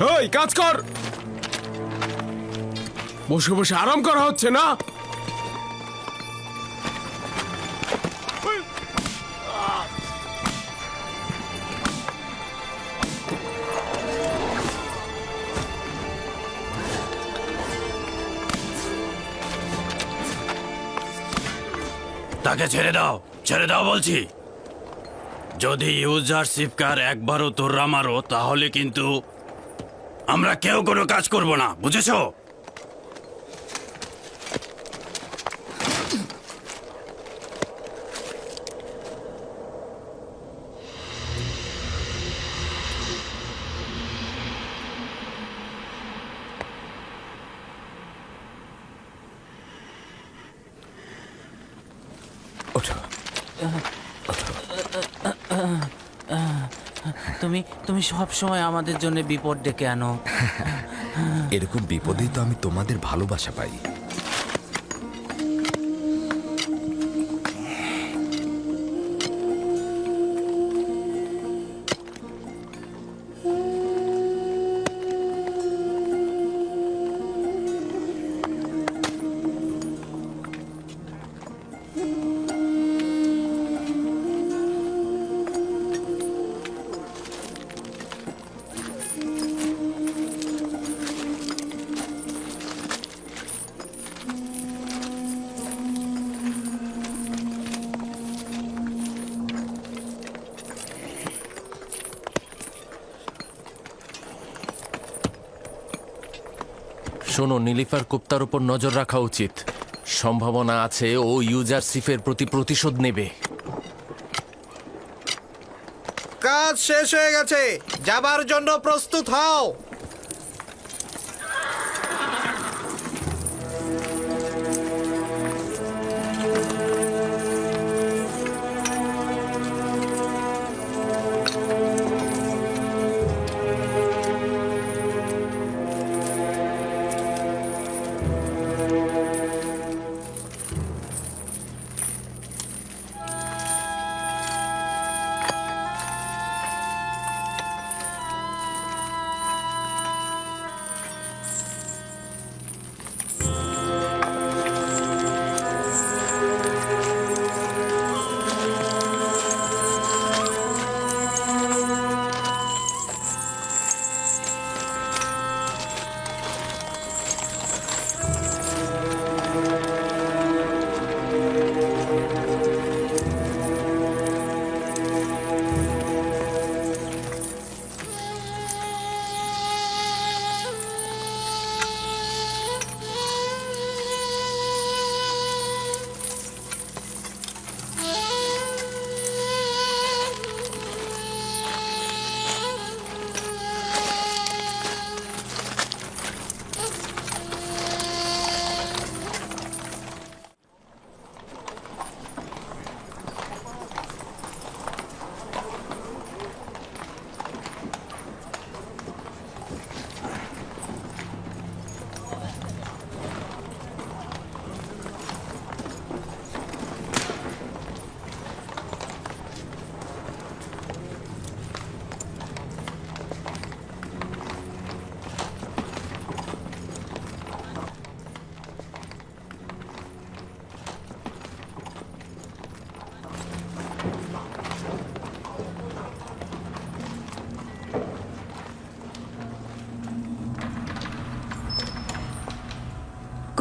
ওই কাজ কর, বসে বসে আরাম করা হচ্ছে না। তাকে ছেড়ে দাও বলছি। যদি ইউজারশিপকার একবারও তোররা মারো তাহলে কিন্তু আমরা কেউ কোনো কাজ করব না, বুঝেছো? তুমি সব সময় আমাদের জন্য বিপদ ডেকে আনো। এরকম বিপদেই তো আমি তোমাদের ভালোবাসা পাই। শোনো, নীলিফার গুপ্তার উপর নজর রাখা উচিত। সম্ভাবনা আছে ও ইউজারশিপের প্রতি প্রতিশোধ নেবে। কাজ শেষ হয়ে গেছে, যাবার জন্য প্রস্তুত হও।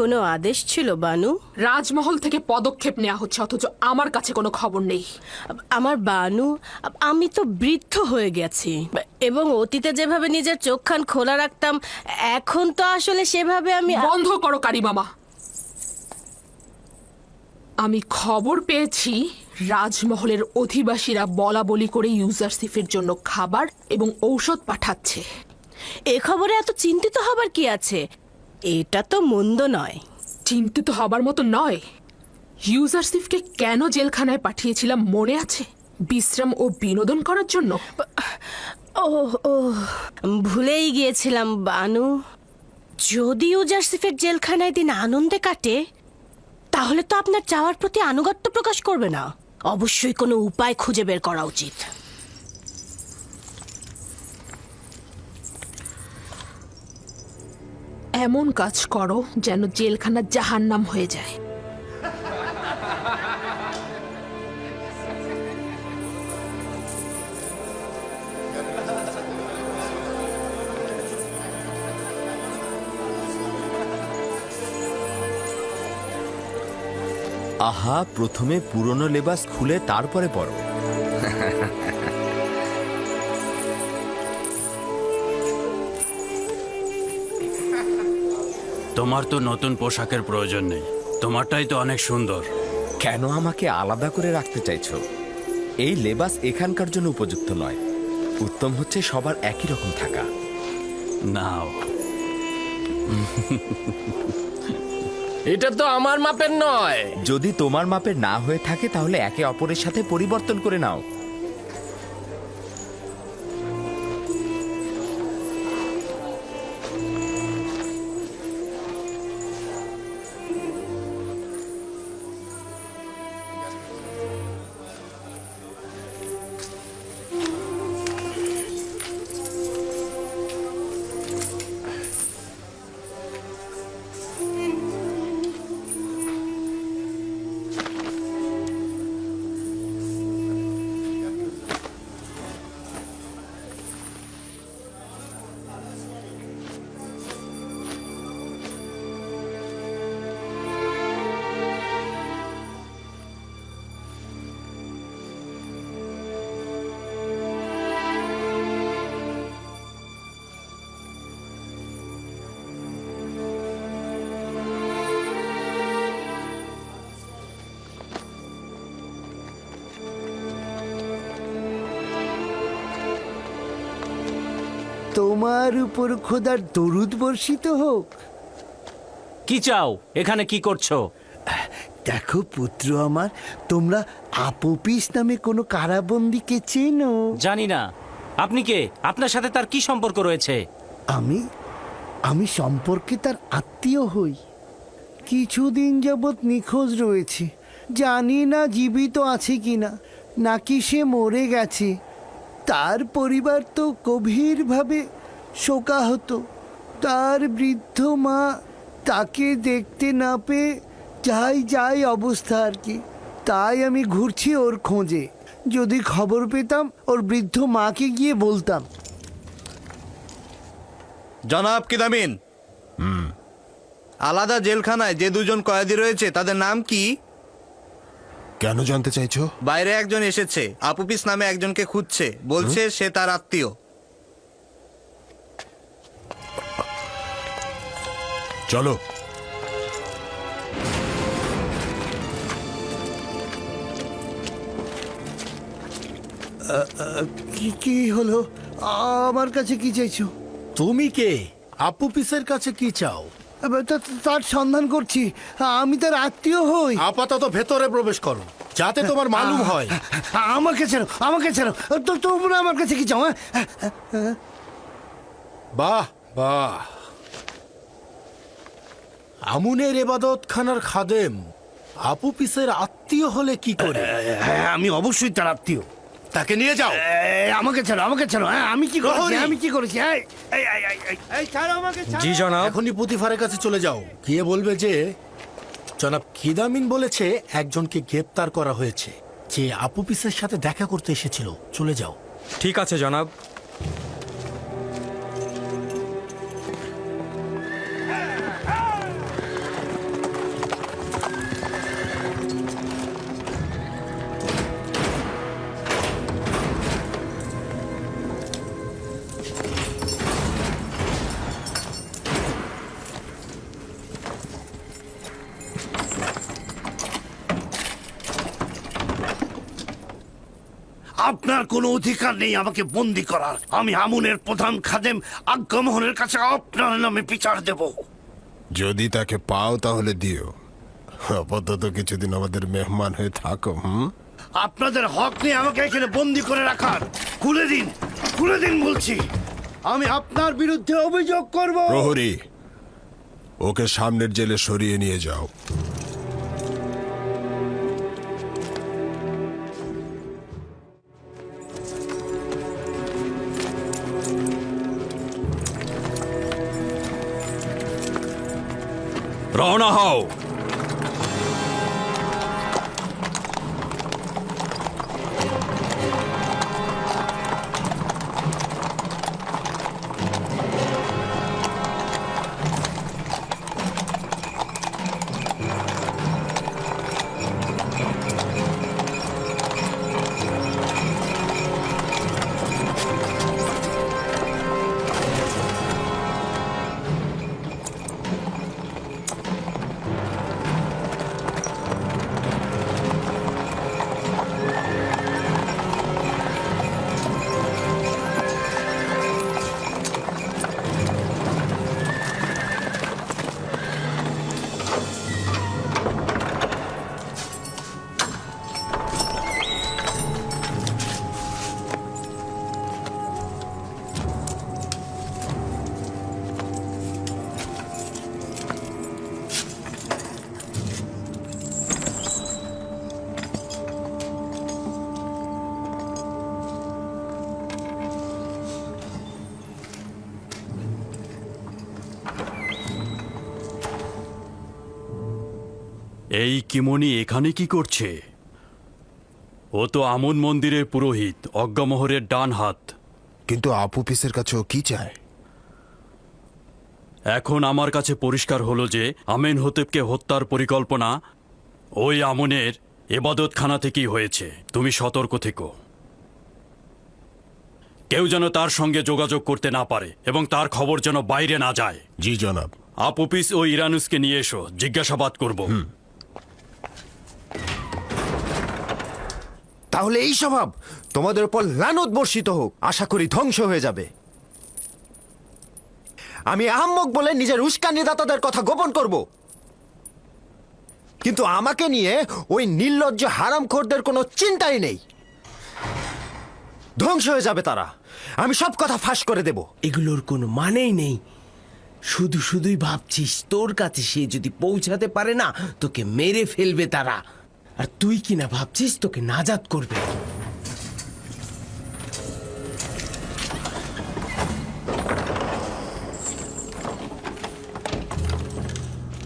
কোনো আদেশ ছিল বানু? রাজমহল থেকে পদক্ষেপ নেওয়া হচ্ছে, অথচ আমার কাছে কোনো খবর নেই। আমার বানু, আমি তো বৃদ্ধ হয়ে গেছি এবং অতীতে যেভাবে নিজের চোখখান খোলা রাখতাম এখন তো আসলে সেভাবে আমি বন্ধ করো কারি মামা। আমি খবর পেয়েছি রাজমহলের অধিবাসীরা বলা বলি করে ইউজারশিপের জন্য খাবার এবং ঔষধ পাঠাচ্ছে। এ খবরে এত চিন্তিত হবার কি আছে? এটা তো মন্দ নয়। চিন্তিত হবার মতো নয়। ইউজারশিপকে কেন জেলখানায় পাঠিয়েছিলাম মনে আছে? বিশ্রাম ও বিনোদন করার জন্য। ও ও ভুলেই গিয়েছিলাম বানু। যদি ইউজারশিপের জেলখানায় দিন আনন্দে কাটে তাহলে তো আপনার চাওয়ার প্রতি আনুগত্য প্রকাশ করবে না। অবশ্যই কোনো উপায় খুঁজে বের করা উচিত। এমন কাজ করো যেন জেলখানা জাহান্নাম হয়ে যায়। আহা, প্রথমে পুরনো লেবাস খুলে তারপরে পরো। তোমার তো নতুন পোশাকের প্রয়োজন নেই, তোমারটাই তো অনেক সুন্দর। কেন আমাকে আলাদা করে রাখতে চাইছো? এই লেবাস এখানকার জন্য উপযুক্ত নয়। উত্তম হচ্ছে সবার একই রকম থাকা। নাও। এটা তো আমার মাপের নয়। যদি তোমার মাপের না হয়ে থাকে তাহলে একে অপরের সাথে পরিবর্তন করে নাও। তোমার উপর খোদার দরুদ বর্ষিত হোক। কি চাও? এখানে কি করছো? দেখো পুত্র আমার, তোমরা আপোপিস নামে কোনো কারাবন্দীকে চেনো? জানি না। আপনি কে? আপনার সাথে তার কি সম্পর্ক রয়েছে? আমি সম্পর্কে তার আত্মীয় হই। কিছুদিন যাবৎ নিখোঁজ রয়েছে। জানি না জীবিত আছে কিনা, নাকি সে মরে গেছে। তার পরিবার তো গভীরভাবে শোকাহত। তার বৃদ্ধ মা তাকে দেখতে না পেয়ে যাই অবস্থা আর কি। তাই আমি ঘুরছি ওর খোঁজে। যদি খবর পেতাম ওর বৃদ্ধ মাকে গিয়ে বলতাম। জনাব কিদামিন, আলাদা জেলখানায় যে দুজন কয়েদি রয়েছে তাদের নাম কি? কেন জানতে চাইছো? বাইরে একজন এসেছে, আপুপিস নামে একজনকে খুঁজছে, বলছে সে তার আত্মীয়। চলো। কি হলো? আমার কাছে কি চাইছো? তুমি কে? আপুপিসের কাছে কি চাও? তার সন্ধান করছি। আমি তার আত্মীয় হই। আপাতত ভেতরে প্রবেশ করো, যাতে তোমার মালুম হয়। আমাকে ছেড়ো, আমাকে ছেড়ো। তোমরা আমার কাছে কি চাও? বাহ বাহ, আমুনের এবাদত খানার খাদেম আপুপিসের আত্মীয় হলে কি করে? আমি অবশ্যই তার আত্মীয়। তাকে নিয়ে যাও। আমাকে ছাড়ো, আমাকে ছাড়ো। আমি কি করেছি? আমি কি করেছি? জি জনাব। এখনই পুতিফারের কাছে চলে যাও, গিয়ে বলবে যে জনাব কিদামিন বলেছে একজনকে গ্রেপ্তার করা হয়েছে, যে আপুপিসের সাথে দেখা করতে এসেছিল। চলে যাও। ঠিক আছে জনাব। আপনার কোনো অধিকার নেই আমাকে বন্দি করার। আমি আমুনের প্রধান খাদেম আজ্ঞামোহনের কাছে আপনার নামে বিচার দেব। যদি তাকে পাও তাহলে দিও। আপাতত কিছুদিন আমাদের মেহমান হয়ে থাকো। আপনাদের হক নেই আমাকে এখানে বন্দি করে রাখার। খুলে দিন, খুলে দিন বলছি। আমি আপনার বিরুদ্ধে অভিযোগ করব। প্রহরী, ওকে সামনের জেলে সরিয়ে নিয়ে যাও। রওনা হও। এই কিমনি এখানে কি করছে? ও তো আমন মন্দিরের পুরোহিত, অজ্ঞামোহরের ডান হাত। কিন্তু আপুপিসের কাছে ও কি চায়? এখন আমার কাছে পরিষ্কার হলো যে আমেন হতেবকে হত্যার পরিকল্পনা ওই আমনের এবাদতখানা থেকেই হয়েছে। তুমি সতর্ক থেকো, কেউ যেন তার সঙ্গে যোগাযোগ করতে না পারে এবং তার খবর যেন বাইরে না যায়। জি জনাব। আপুপিস ও ইরানুসকে নিয়ে এসো, জিজ্ঞাসাবাদ করব। তাহলে এই স্বভাব তোমাদের উপর লানত বর্ষিত হোক, আশা করি ধ্বংস হয়ে যাবে। আমি আহম্মক বলে নিজের উস্কানিদাতাদের কথা গোপন করব, কিন্তু আমাকে নিয়ে ওই নির্লজ্জ হারামখোরদের কোনো চিন্তাই নেই। ধ্বংস হয়ে যাবে তারা, আমি সব কথা ফাঁস করে দেব। এগুলোর কোনো মানেই নেই। শুধু শুধুই ভাবছিস তোর কাছে সে যদি পৌঁছাতে পারে না তোকে মেরে ফেলবে তারা, আর তুই কিনা ভাবছিস তোকে নাজাত করবে।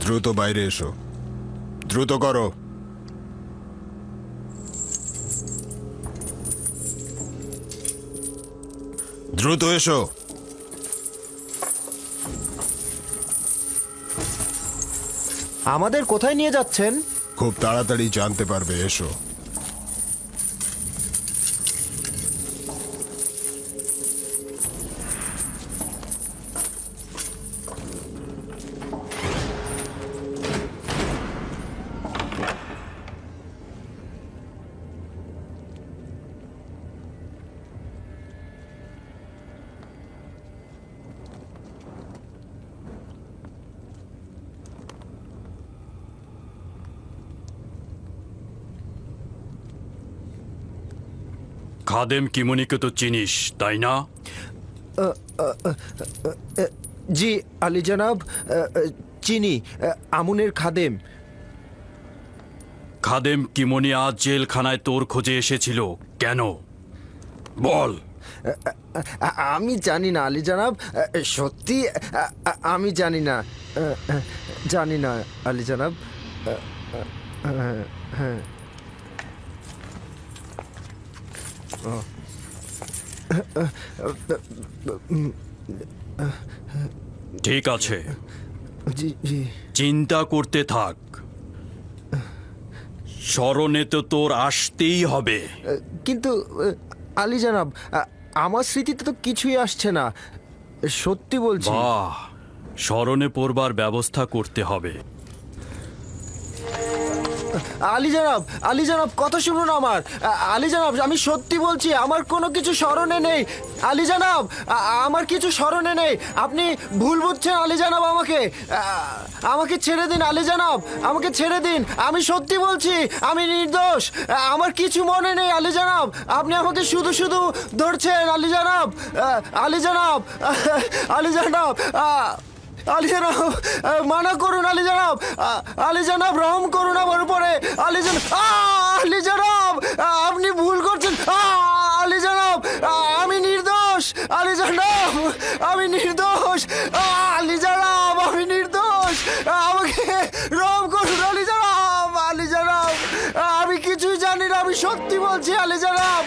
দ্রুত বাইরে এসো, দ্রুত করো। দ্রুত এসো। আমাদের কোথায় নিয়ে যাচ্ছেন? খুব তাড়াতাড়ি জানতে পারবে, এসো। খাদেম কিমনিকে তো চিনিস, তাই না? জি আলী জনাব, চিনি, আমুনের খাদেম। খাদেম কিমনি আজ জেলখানায় তোর খোঁজে এসেছিল কেন? বল। আমি জানি না আলী জনাব, সত্যি আমি জানি না, জানি না আলী জনাব। হ্যাঁ, ঠিক আছে, জি জি। চিন্তা করতে থাক, স্মরণে তো তোর আসতেই হবে। কিন্তু আলী জনাব, আমার স্মৃতিতে তো কিছুই আসছে না, সত্যি বলছি। বাহ, স্মরণে পড়বার ব্যবস্থা করতে হবে। আলী জনাব, আলী জনাব, কথা শুনুন আমার। আলী জনাব, আমি সত্যি বলছি, আমার কোনো কিছু স্মরণে নেই। আলী জনাব, আমার কিছু স্মরণে নেই। আপনি ভুল বুঝছেন আলী জনাব, আমাকে ছেড়ে দিন আলী জনাব, আমাকে ছেড়ে দিন। আমি সত্যি বলছি, আমি নির্দোষ, আমার কিছু মনে নেই আলী জনাব। আপনি আমাকে শুধু শুধু ধরছেন আলী জনাব, আলী জনাব, আলী জনাব, আলী জনাব, মানা করুন আলী জনাব, আলী জনাব, রহম করুন আমার উপরে আলী জনাব। আলী জনাব, আপনি ভুল করছেন আলী জনাব, আমি নির্দোষ আলী জনাব, আমি নির্দোষ আলী জনাব, আমি নির্দোষ, আমাকে আলী জনাব,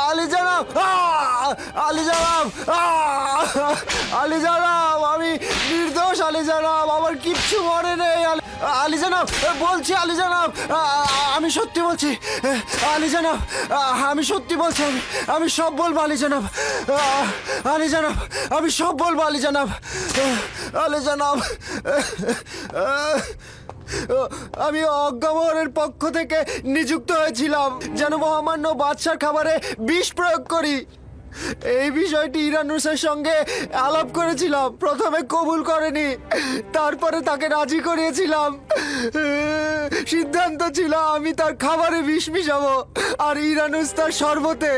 আলী জনাব, আলী জনাব, আলী জনাব, আমি নির্দোষ আলী জনাব, আমার কিচ্ছু মনে নেই আলী জনাব, বলছি আলী জনাব, আমি সত্যি বলছি আলী জনাব, আমি সত্যি বলছি, আমি সব বলবো আলী জনাব, আলী জনাব, আমি সব বলবো আলী জনাব, আলী জনাব। আমি অজ্ঞামোহরের পক্ষ থেকে নিযুক্ত হয়েছিলাম যেন মহামান্য বাদশার খাবারে বিষ প্রয়োগ করি। এই বিষয়টি ইরানুসের সঙ্গে আলাপ করেছিলাম, প্রথমে কবুল করেনি, তারপরে তাকে রাজি করিয়েছিলাম। সিদ্ধান্ত ছিল আমি তার খাবারে বিষ মিশাবো আর ইরানুস তার শরবতে।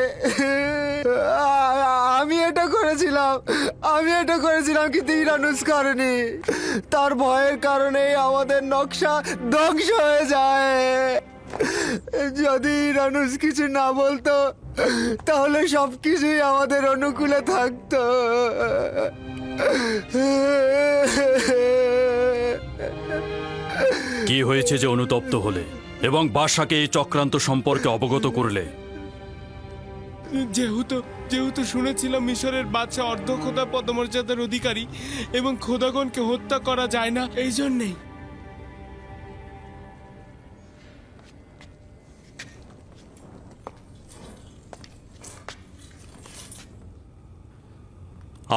আমি এটা করেছিলাম কিন্তু ইরানুস করেনি। তার ভয়ের কারণে আমাদের নকশা ধ্বংস হয়ে যায়। যদি ইরানুস কিছু না বলতো তাহলে সবকিছুই আমাদের অনুকূলে থাকতো। কি হয়েছে যে অনুতপ্ত হলে এবং বাদশাকে এই চক্রান্ত সম্পর্কে অবগত করলে? যেহেতু শুনেছিলাম মিশরের বাদশা অর্ধখোদা পদমর্যাদার অধিকারী এবং খোদাগণকে হত্যা করা যায় না, এই জন্যেই।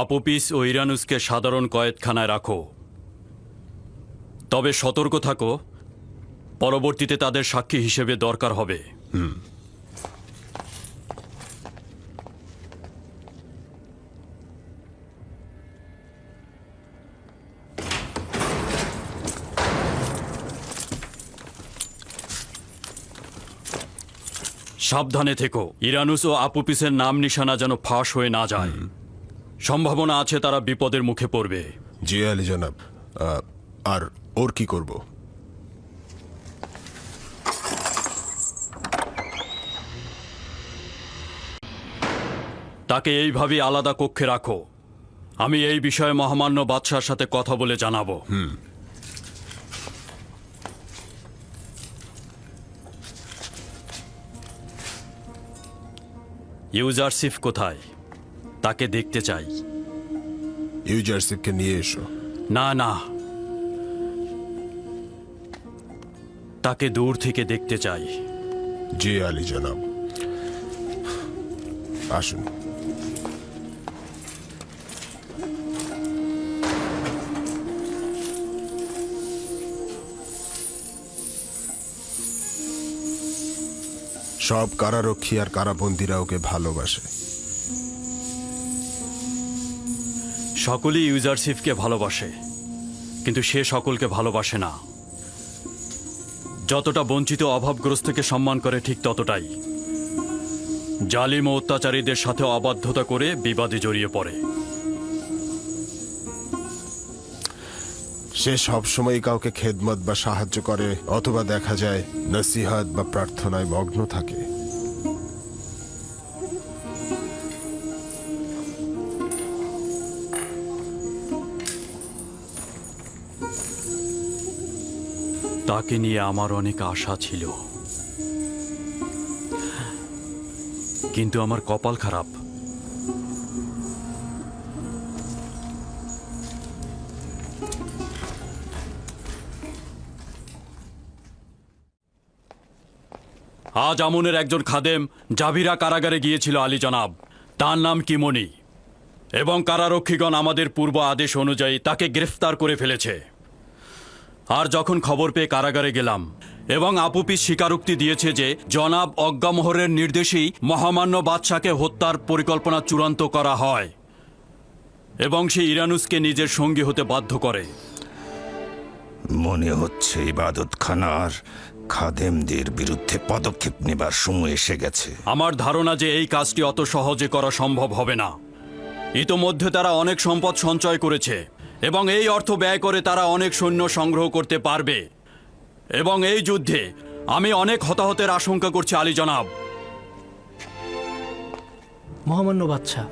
আপোপিস ও ইরানুসকে সাধারণ কয়েদখানায় রাখো, তবে সতর্ক থাকো, পরবর্তীতে তাদের সাক্ষী হিসেবে দরকার হবে। সাবধানে থেকো, ইরানুস ও আপুপিসের নাম নিশানা যেন ফাঁস হয়ে না যায়। সম্ভাবনা আছে তারা বিপদের মুখে পড়বে। জি আলী জনাব। আর ওর কি করব? তাকে এইভাবেই আলাদা কক্ষে রাখো। আমি এই বিষয়ে মহামান্য বাদশার সাথে কথা বলে জানাবো। ইউজারসিফ কোথায়? তাকে দেখতে চাই। ইউজারসিফকে নিয়ে এসো। না, তাকে দূর থেকে দেখতে চাই। জি আলী জনাব, আসুন। সব কারারক্ষী আর কারাবন্দীরা ওকে ভালোবাসে। সকলেই ইউজারসিফকে ভালোবাসে, কিন্তু সে সকলকে ভালোবাসে না। যতটা বঞ্চিত অভাবগ্রস্তকে সম্মান করে ঠিক ততটাই জালিম ও অত্যাচারীদের সাথে অবাধ্যতা করে বিবাদে জড়িয়ে পড়ে। সে সবসময় কাউকে খেদমত বা সাহায্য করে, অথবা দেখা যায় নসিহত বা প্রার্থনায় মগ্ন থাকে। তাকে নিয়ে আমার অনেক আশা ছিল, কিন্তু আমার কপাল খারাপ। আজ আমনের একজন খাদেম জাভিরা কারাগারে গিয়েছিল আলী জনাব। তার নাম কিমনি, এবং কারারক্ষীগণ আমাদের পূর্ব আদেশ অনুযায়ী তাকে গ্রেফতার করে ফেলেছে। আর যখন খবর পেয়ে কারাগারে গেলাম এবং আপুপিস স্বীকারোক্তি দিয়েছে যে জনাব অজ্ঞামোহরের নির্দেশেই মহামান্য বাদশাকে হত্যার পরিকল্পনা চূড়ান্ত করা হয় এবং সে ইরানুসকে নিজের সঙ্গী হতে বাধ্য করে। মনে হচ্ছে ইবাদতখানার খাদেমদের বিরুদ্ধে পদক্ষেপ নেবার সময় এসে গেছে। আমার ধারণা যে এই কাজটি অত সহজে করা সম্ভব হবে না। ইতোমধ্যে তারা অনেক সম্পদ সঞ্চয় করেছে এবং এই অর্থ ব্যয় করে তারা অনেক সৈন্য সংগ্রহ করতে পারবে, এবং এই যুদ্ধে আমি অনেক হতাহতের আশঙ্কা করছি আলী জনাব। মহামান্য বাদশা,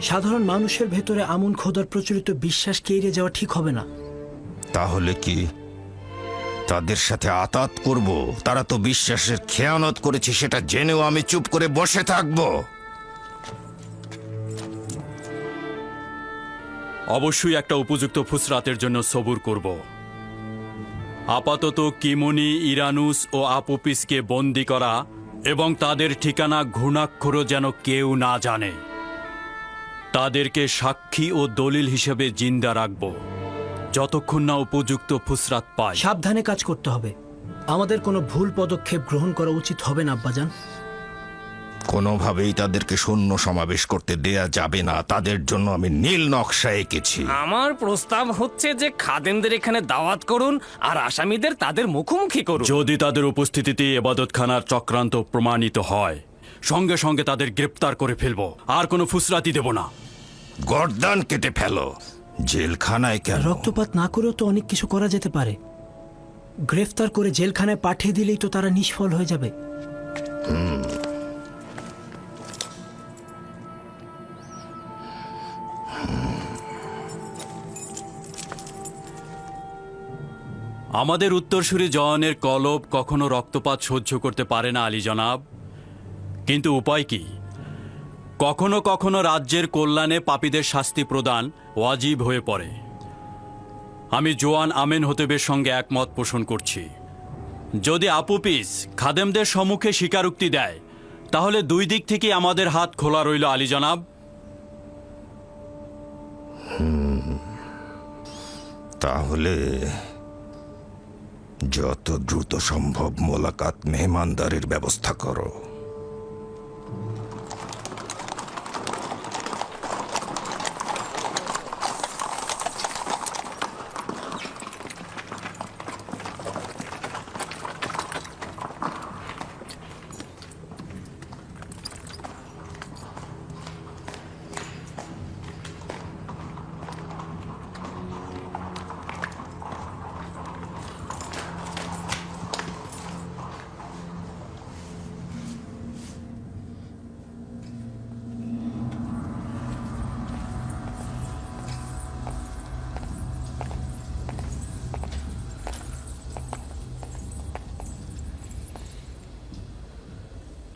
সাধারণ মানুষের ভেতরে আমন খোদার প্রচলিত বিশ্বাসকে এড়িয়ে যাওয়া ঠিক হবে না। তাহলে কি তাদের সাথে আতাত করব? তারা তো বিশ্বাসের খেয়ানত করেছে, সেটা জেনেও আমি চুপ করে বসে থাকবো? অবশ্যই একটা উপযুক্ত ফুসরাতের জন্য সবুর করব। আপাতত কিমনি, ইরানুস ও আপুপিসকে বন্দি করা এবং তাদের ঠিকানা ঘুণাক্ষরও যেন কেউ না জানে। তাদেরকে সাক্ষী ও দলিল হিসেবে জিন্দা রাখব যতক্ষণ না উপযুক্ত ফুসরাত পায়। সাবধানে কাজ করতে হবে। আমাদের কোনো ভুল পদক্ষেপ গ্রহণ করা উচিত হবে না আব্বাজান। কোনোভাবেই তাদেরকে শূন্য সমাবেশ করতে দেয়া যাবে না। তাদের জন্য আমি নীল নকশা এঁকেছি। আমার প্রস্তাব হচ্ছে যে খাদেমদের এখানে দাওয়াত করুন আর আসামিদের তাদের মুখোমুখি করুন। যদি তাদের উপস্থিতিতে এবাদতখানার চক্রান্ত প্রমাণিত হয়, সঙ্গে সঙ্গে তাদের গ্রেপ্তার করে ফেলব, আর কোনো ফুসরাতি দেব না। গর্দান কেটে ফেলো। জেলখানায় কেন? রক্তপাত না করেও তো অনেক কিছু করা যেতে পারে। গ্রেফতার করে জেলখানায় পাঠিয়ে দিলেই তো তারা নিষ্ফল হয়ে যাবে। আমাদের উত্তরসূরি জওয়ানের কলব কখনো রক্তপাত সহ্য করতে পারে না আলী জনাব, কিন্তু উপায় কি? কখনো কখনো রাজ্যের কল্যাণে পাপীদের শাস্তি প্রদান ওয়াজিব হয়ে পড়ে। আমি জোয়ান আমেন হতেবের সঙ্গে একমত পোষণ করছি। যদি আপুপিস খাদেমদের সম্মুখে স্বীকারোক্তি দেয়, তাহলে দুই দিক থেকে আমাদের হাত খোলা রইল আলী জনাব। তাহলে যত দ্রুত সম্ভব মোলাকাত মেহমানদারির ব্যবস্থা করো।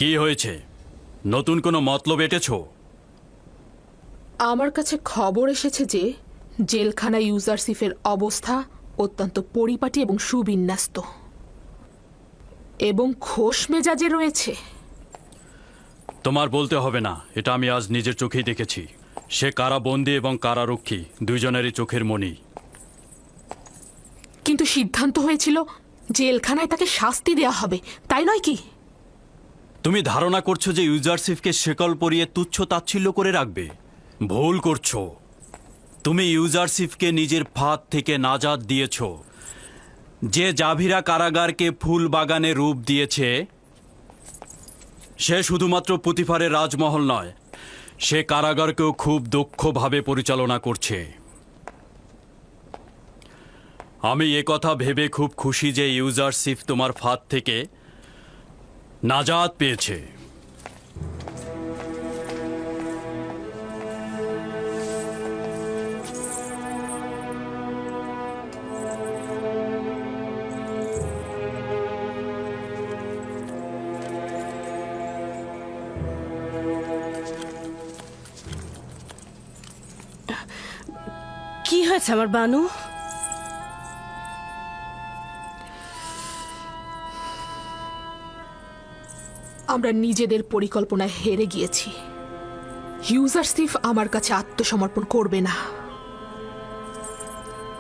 কি হয়েছে? নতুন কোনো মতলব এটেছ? আমার কাছে খবর এসেছে যে জেলখানা ইউজারসিফের অবস্থা অত্যন্ত পরিপাটি এবং সুবিন্যস্ত এবং খোশ মেজাজে রয়েছে। তোমার বলতে হবে না, এটা আমি আজ নিজের চোখেই দেখেছি। সে কারাবন্দী এবং কারারক্ষী দুইজনেরই চোখের মণি। কিন্তু সিদ্ধান্ত হয়েছিল জেলখানায় তাকে শাস্তি দেয়া হবে, তাই নয় কি? তুমি ধারণা করছো যে ইউজারসিফকে শেকল পরিয়ে তুচ্ছ তাচ্ছিল্য করে রাখবে? ভুল করছো। তুমি ইউজারসিফকে নিজের ফাঁদ থেকে নাজাত দিয়েছ। যে জাভিরা কারাগারকে ফুল বাগানে রূপ দিয়েছে, সে শুধুমাত্র পুতিফারের রাজমহল নয়, সে কারাগারকেও খুব দক্ষভাবে পরিচালনা করছে। আমি একথা ভেবে খুব খুশি যে ইউজারসিফ তোমার ফাঁদ থেকে নাজাত পেয়েছে। কি হয়েছে আমার বানু? আমরা নিজেদের পরিকল্পনায় হেরে গিয়েছি। ইউজারসিফ আমার কাছে আত্মসমর্পণ করবে না।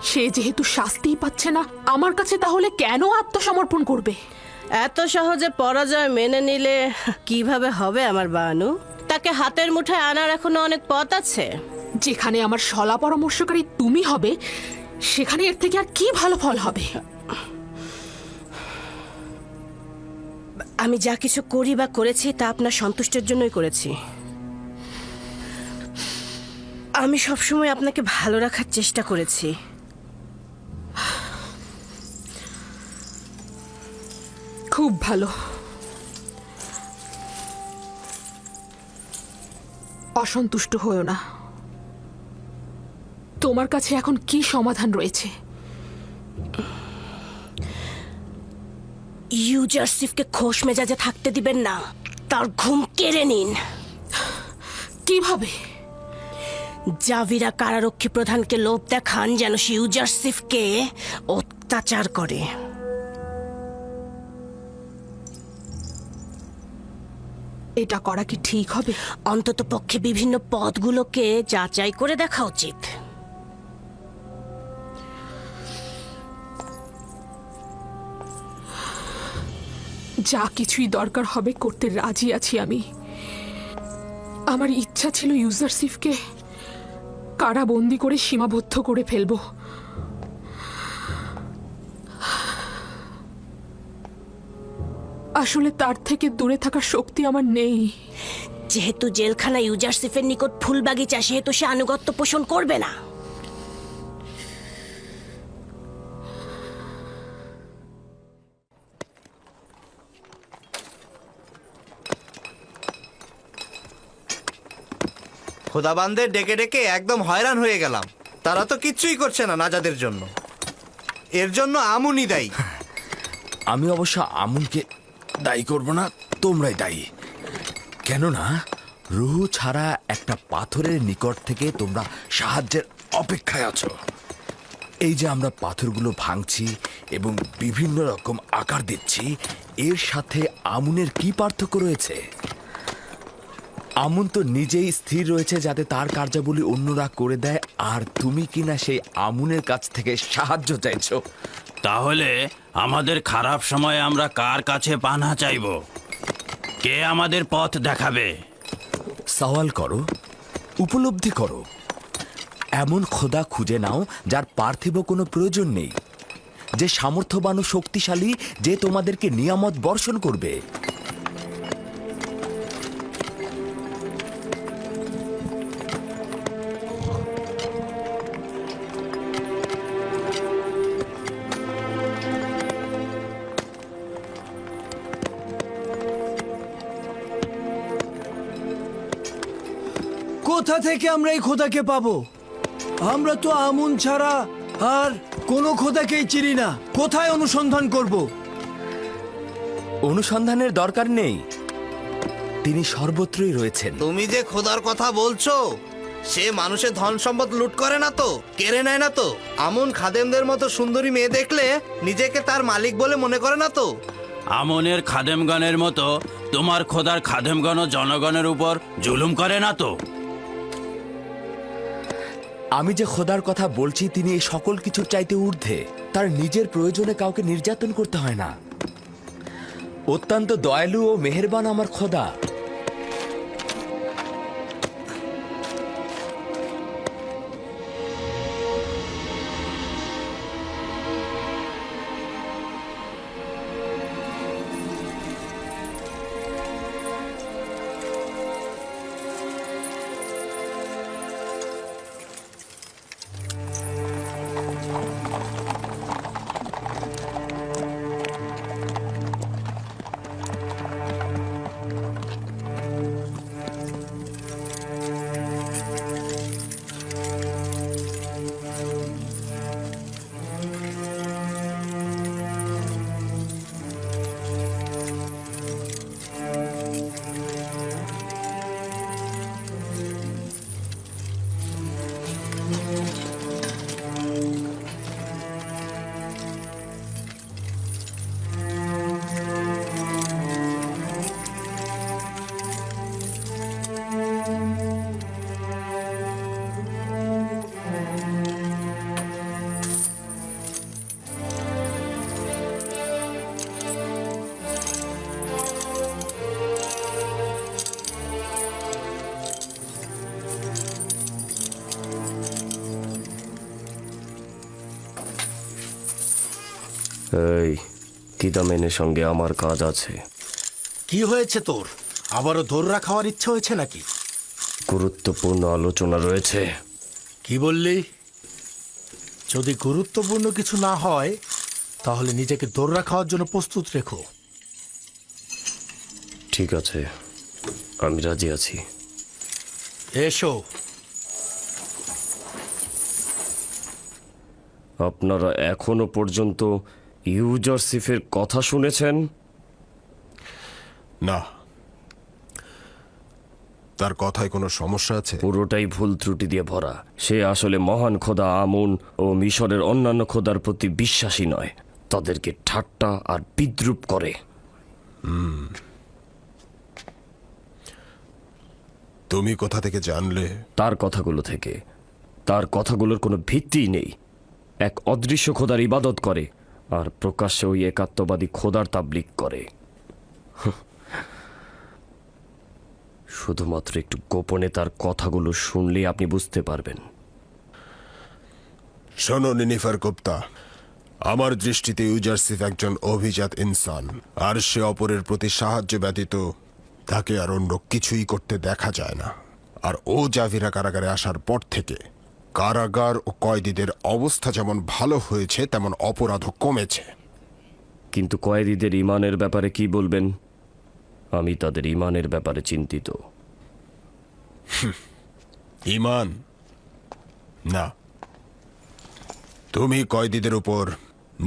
সে যেহেতু শাস্তিই পাচ্ছে না আমার কাছে, তাহলে কেন আত্মসমর্পণ করবে? এত সহজে পরাজয় মেনে নিলে কিভাবে হবে আমার বানু? তাকে হাতের মুঠায় আনার এখনো অনেক পথ আছে। যেখানে আমার সলা পরামর্শকারী তুমি হবে, সেখানে এর থেকে আর কি ভালো ফল হবে? আমি যা কিছু করি বা করেছি তা আপনার সন্তুষ্টের জন্যই করেছি। আমি সবসময় আপনাকে ভালো রাখার চেষ্টা করেছি। খুব ভালো। অসন্তুষ্ট হয়েও না। তোমার কাছে এখন কি সমাধান রয়েছে? ইউজারসিফকে খোশ মেজাজে থাকতে দিবেন না, তার ঘুম কেড়ে নিন। কিভাবে? জাভিরা কারারক্ষী প্রধানকে লোভ দেখান যেন সে ইউজারসিফকে অত্যাচার করে। এটা করা কি ঠিক হবে? অন্তত পক্ষে বিভিন্ন পদগুলোকে যাচাই করে দেখা উচিত। যা কিছুই দরকার হবে করতে রাজি আছি আমি। আমার ইচ্ছা ছিল ইউজারসিফকে কারাবন্দি করে সীমাবদ্ধ করে ফেলবো। আসলে তার থেকে দূরে থাকার শক্তি আমার নেই। যেহেতু জেলখানা ইউজারসিফের নিকট ফুল বাগিচা, সেহেতু সে আনুগত্য পোষণ করবে না। খোদাবানদের ডেকে ডেকে একদম হয়রান হয়ে গেলাম। তারা তো কিচ্ছুই করছে না নাজাদের জন্য। এর জন্য আমুনই দায়ী। আমি অবশ্য আমুনকে দায়ী করব না, তোমরাই দায়ী। কেননা রুহু ছাড়া একটা পাথরের নিকট থেকে তোমরা সাহায্যের অপেক্ষায় আছো। এই যে আমরা পাথরগুলো ভাঙছি এবং বিভিন্ন রকম আকার দিচ্ছি, এর সাথে আমুনের কি পার্থক্য রয়েছে? আমুন তো নিজেই স্থির রয়েছে যাতে তার কার্যাবলী অন্যরা করে দেয়, আর তুমি কিনা সেই আমুনের কাছ থেকে সাহায্য চাইছো। তাহলে আমাদের খারাপ সময়ে আমরা কার কাছে পানা চাইব? কে আমাদের পথ দেখাবে? সওয়াল করো, উপলব্ধি করো। এমন খোদা খুঁজে নাও যার পার্থিব কোনো প্রয়োজন নেই, যে সামর্থ্যবান ও শক্তিশালী, যে তোমাদেরকে নিয়ামত বর্ষণ করবে। কোথা থেকে আমরা এই খোদাকে পাবো? আমরা তো আমুন ছাড়া আর কোনো খোদাকেই চিনি না। কোথায় অনুসন্ধান করব? অনুসন্ধানের দরকার নেই, তিনি সর্বত্রই রয়েছেন। তুমি যে খোদার কথা বলছো, সে মানুষের ধন সম্পদ লুট করে না তো, কেড়ে নেয় না তো? আমুন খাদেমদের মতো সুন্দরী মেয়ে দেখলে নিজেকে তার মালিক বলে মনে করে না তো? আমনের খাদেমগণের মতো তোমার খোদার খাদেমগণ জনগণের উপর জুলুম করে না তো? আমি যে খোদার কথা বলছি, তিনি এই সকল কিছুর চাইতে ঊর্ধ্বে। তার নিজের প্রয়োজনে কাউকে নির্যাতন করতে হয় না। অত্যন্ত দয়ালু ও মেহেরবান আমার খোদা। এই তিদামেনের সঙ্গে আমার কাজ আছে। কি হয়েছে তোর? আবারও দৌড়া খাওয়ার ইচ্ছা হয়েছে নাকি? গুরুত্বপূর্ণ আলোচনা রয়েছে। কি বললি? যদি গুরুত্বপূর্ণ কিছু না হয় তাহলে নিজেকে দৌড়া খাওয়ার জন্য প্রস্তুত রেখো। ঠিক আছে, আমি রাজি আছি। এসো। আপনারা এখনো পর্যন্ত ইউজারসিফের কথা শুনেছেন? না, তার কথায় কোনো সমস্যা আছে? পুরোটাই ভুল ত্রুটি দিয়ে ভরা। সে আসলে মহান খোদা আমুন ও মিশরের অন্যান্য খোদার প্রতি বিশ্বাসী নয়, তাদেরকে ঠাট্টা আর বিদ্রুপ করে। তুমি কোথা থেকে জানলে? তার কথাগুলো থেকে। তার কথাগুলোর কোনো ভিত্তিই নেই। এক অদৃশ্য খোদার ইবাদত করে আর প্রকাশ্যে ওই একাত্মবাদী খোদার তাবলিগ করে। শুধুমাত্র একটু গোপনে তার কথাগুলো শুনলেই আপনি বুঝতে পারবেন। শোনো নিনিফার গুপ্তা, আমার দৃষ্টিতে ইউজারসিফ একজন অভিজাত ইনসান, আর সে অপরের প্রতি সাহায্য ব্যতীত তাকে আর অন্য কিছুই করতে দেখা যায় না। আর ও জাভিরা কারাগারে আসার পর থেকে কারাগার ও কয়েদিদের অবস্থা যেমন ভালো হয়েছে তেমন অপরাধও কমেছে। কিন্তু কয়েদিদের ইমানের ব্যাপারে কি বলবেন? আমি তাদের ইমানের ব্যাপারে চিন্তিত। ইমান না, তুমি কয়েদিদের উপর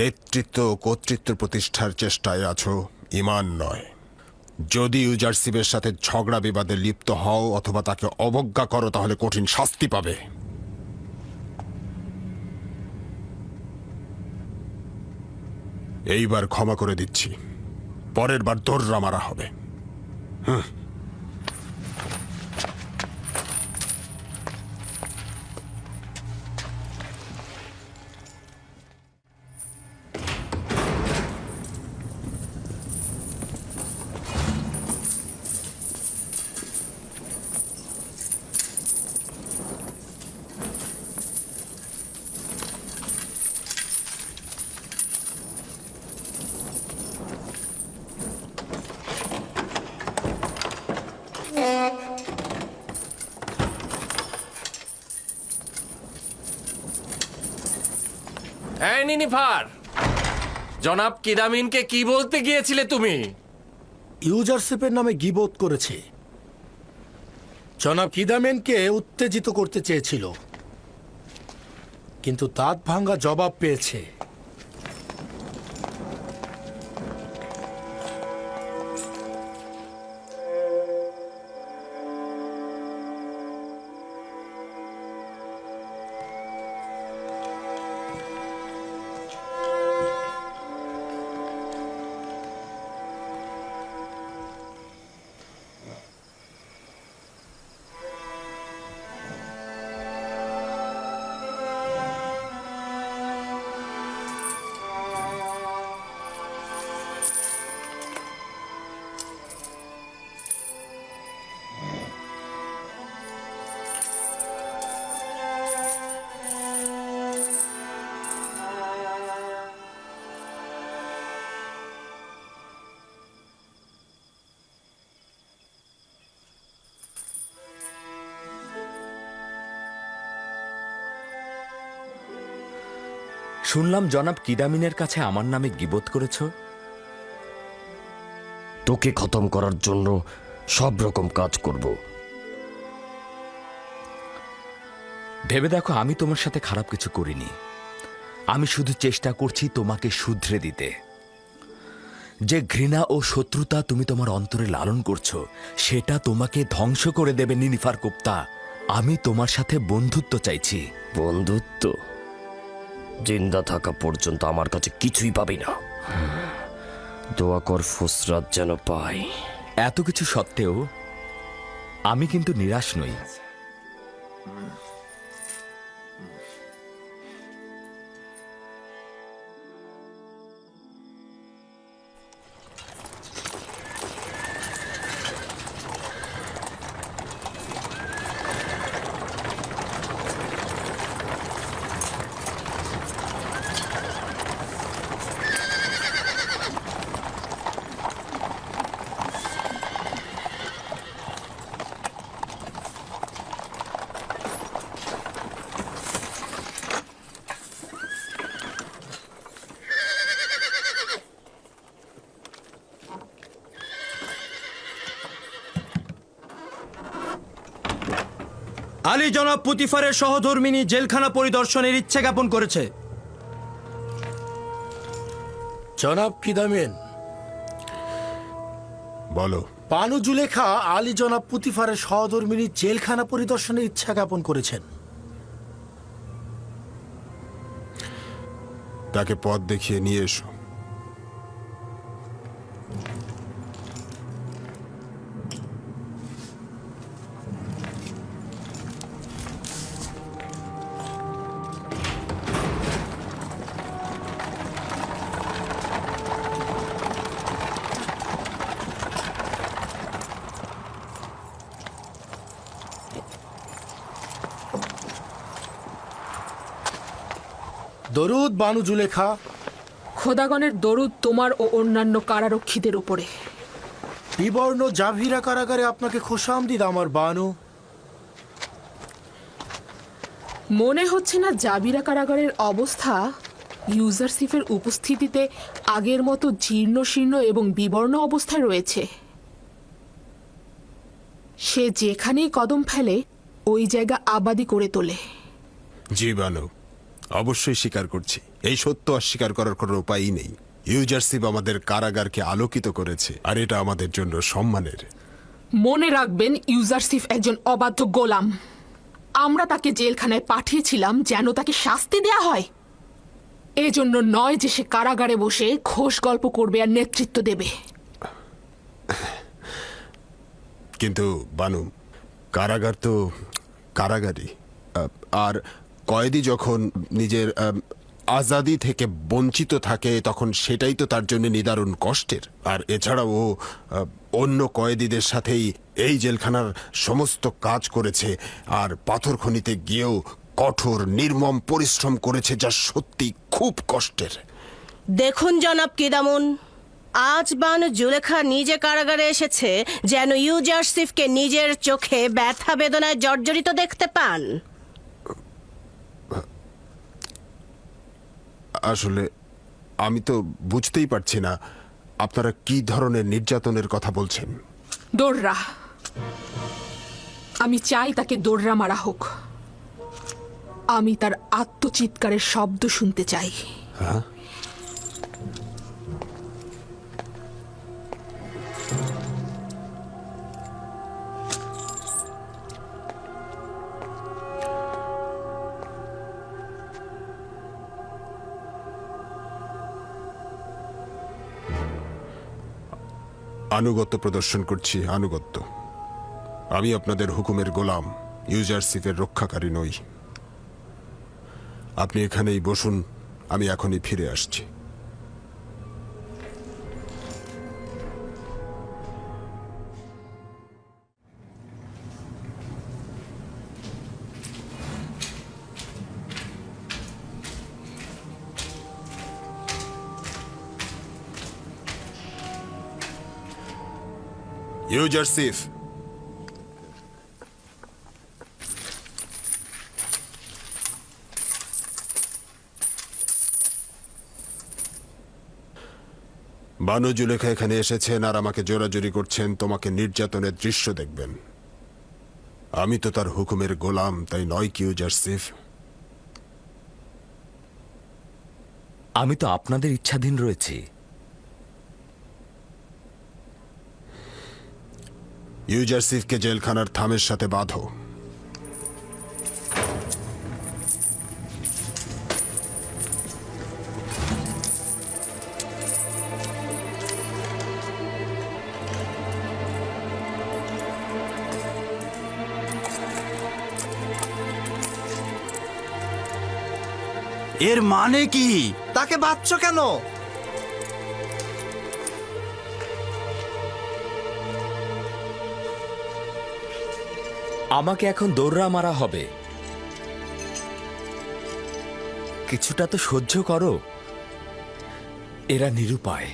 নেতৃত্ব ও কর্তৃত্ব প্রতিষ্ঠার চেষ্টায় আছো, ইমান নয়। যদি ইউজারসিফের সাথে ঝগড়া বিবাদে লিপ্ত হও অথবা তাকে অবজ্ঞা করো তাহলে কঠিন শাস্তি পাবে। এইবার ক্ষমা করে দিচ্ছি, পরের বার দৌড়া মারা হবে। এই নিনিফার, জনাব কিদামিনকে কি বলতে গিয়েছিলে তুমি? ইউজারশিপের নামে গীবত করেছে। জনাব কিদামেনকে উত্তেজিত করতে চেয়েছিল, কিন্তু দাঁত ভাঙ্গা জবাব পেয়েছে। শুনলাম জনাব কিদামিনের কাছে আমার নামে গীবত করেছ। তোকে খতম করার জন্য সব রকম কাজ করব। ভেবে দেখো, আমি তোমার সাথে খারাপ কিছু করিনি। আমি শুধু চেষ্টা করছি তোমাকে শুধরে দিতে। যে ঘৃণা ও শত্রুতা তুমি তোমার অন্তরে লালন করছো সেটা তোমাকে ধ্বংস করে দেবে নিনিফার গুপ্তা। আমি তোমার সাথে বন্ধুত্ব চাইছি। বন্ধুত্ব? জিন্দা থাকা পর্যন্ত আমার কাছে কিছুই পাবি না। দোয়া কর ফুসরাত যেন পাই। এত কিছু সত্ত্বেও আমি কিন্তু নিরাশ নই। আলী জনাব পুতিফারের সহধর্মিনী জেলখানা পরিদর্শনের ইচ্ছে জ্ঞাপন করেছে। জনাব কিদামেন, বলো। বানু জুলেখা আলী জনাব পুতিফারের সহধর্মিনী জেলখানা পরিদর্শনের ইচ্ছা জ্ঞাপন করেছেন। তাকে পথ দেখিয়ে নিয়ে এসো। দরুদ বানু জুলেখা। খোদাগণের দরুদ তোমার ও অন্যান্য কারারক্ষীদের উপরে। বিবর্ণ জাভিরা কারাগারে আপনাকে খোশামদিদ আমার বানু। মনে হচ্ছে না জাবিরা কারাগারের অবস্থা ইউজারসিফের উপস্থিতিতে আগের মতো জীর্ণ শীর্ণ এবং বিবর্ণ অবস্থায় রয়েছে। সে যেখানেই কদম ফেলে ওই জায়গা আবাদি করে তোলে। জি বানু, অবশ্যই স্বীকার করছি। এই সত্য অস্বীকার করার কোনো উপায়ই নেই। ইউজারসিফ আমাদের কারাগারকে আলোকিত করেছে, আর এটা আমাদের জন্য সম্মানের। মনে রাখবেন, ইউজারসিফ একজন অবাধ্য গোলাম। আমরা তাকে জেলখানায় পাঠিয়েছিলাম যেন তাকে শাস্তি দেয়া হয়, এজন্য নয় যে সে কারাগারে বসে খোশ গল্প করবে আর নেতৃত্ব দেবে। কিন্তু বানু, কারাগার তো কারাগারই। আর কয়েদি যখন নিজের আজাদি থেকে বঞ্চিত থাকে তখন সেটাই তো তার জন্য নিদারুণ কষ্টের। আর এছাড়াও ও অন্য কয়েদিদের সাথেই এই জেলখানার সমস্ত কাজ করেছে, আর পাথর খনিতে গিয়েও কঠোর নির্মম পরিশ্রম করেছে, যা সত্যি খুব কষ্টের। দেখুন জনাব কিদামুন, আজ বানু জুলেখা নিজে কারাগারে এসেছে যেন ইউজারসিফকে নিজের চোখে ব্যথা বেদনায় জর্জরিত দেখতে পান। আসলে আমি তো বুঝতেই পারছি না আপনারা কি ধরনের নির্যাতনের কথা বলছেন। দোররা, আমি চাই তাকে দোররা মারা হোক। আমি তার আত্মচিৎকারের শব্দ শুনতে চাই। হ্যাঁ, আনুগত্য প্রদর্শন করছি, আনুগত্য। আমি আপনাদের হুকুমের গোলাম, ইউজারসিফের রক্ষাকারী নই। আপনি এখানেই বসুন, আমি এখনই ফিরে আসছি। ইউজারসিফ, বানু জুলেখা এখানে এসেছেন আর আমাকে জোরাজুরি করছেন তোমাকে নির্যাতনের দৃশ্য দেখবেন। আমি তো তার হুকুমের গোলাম, তাই নয় কি ইউজারসিফ? আমি তো আপনাদের ইচ্ছাধীন রয়েছি। ইউজারসিফকে জেলখানার থামের সাথে বাঁধো। এর মানে কি? তাকে বাঁধছো কেন? আমাকে এখন দৌড়া মারা হবে। কিছুটা তো সহ্য করো। এরা নিরুপায়।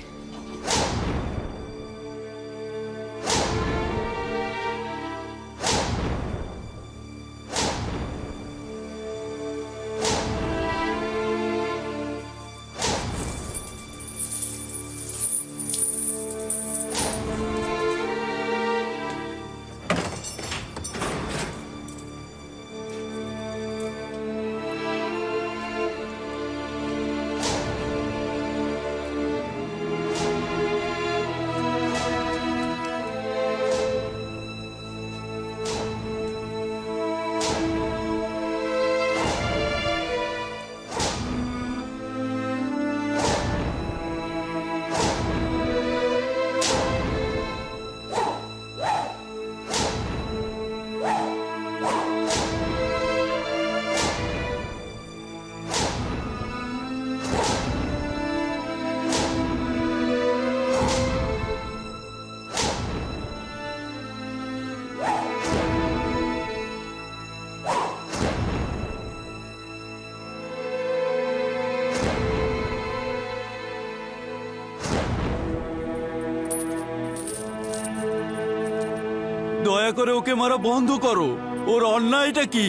দয়া করে ওকে মারা বন্ধ করো। ওর অন্যায়টা কি?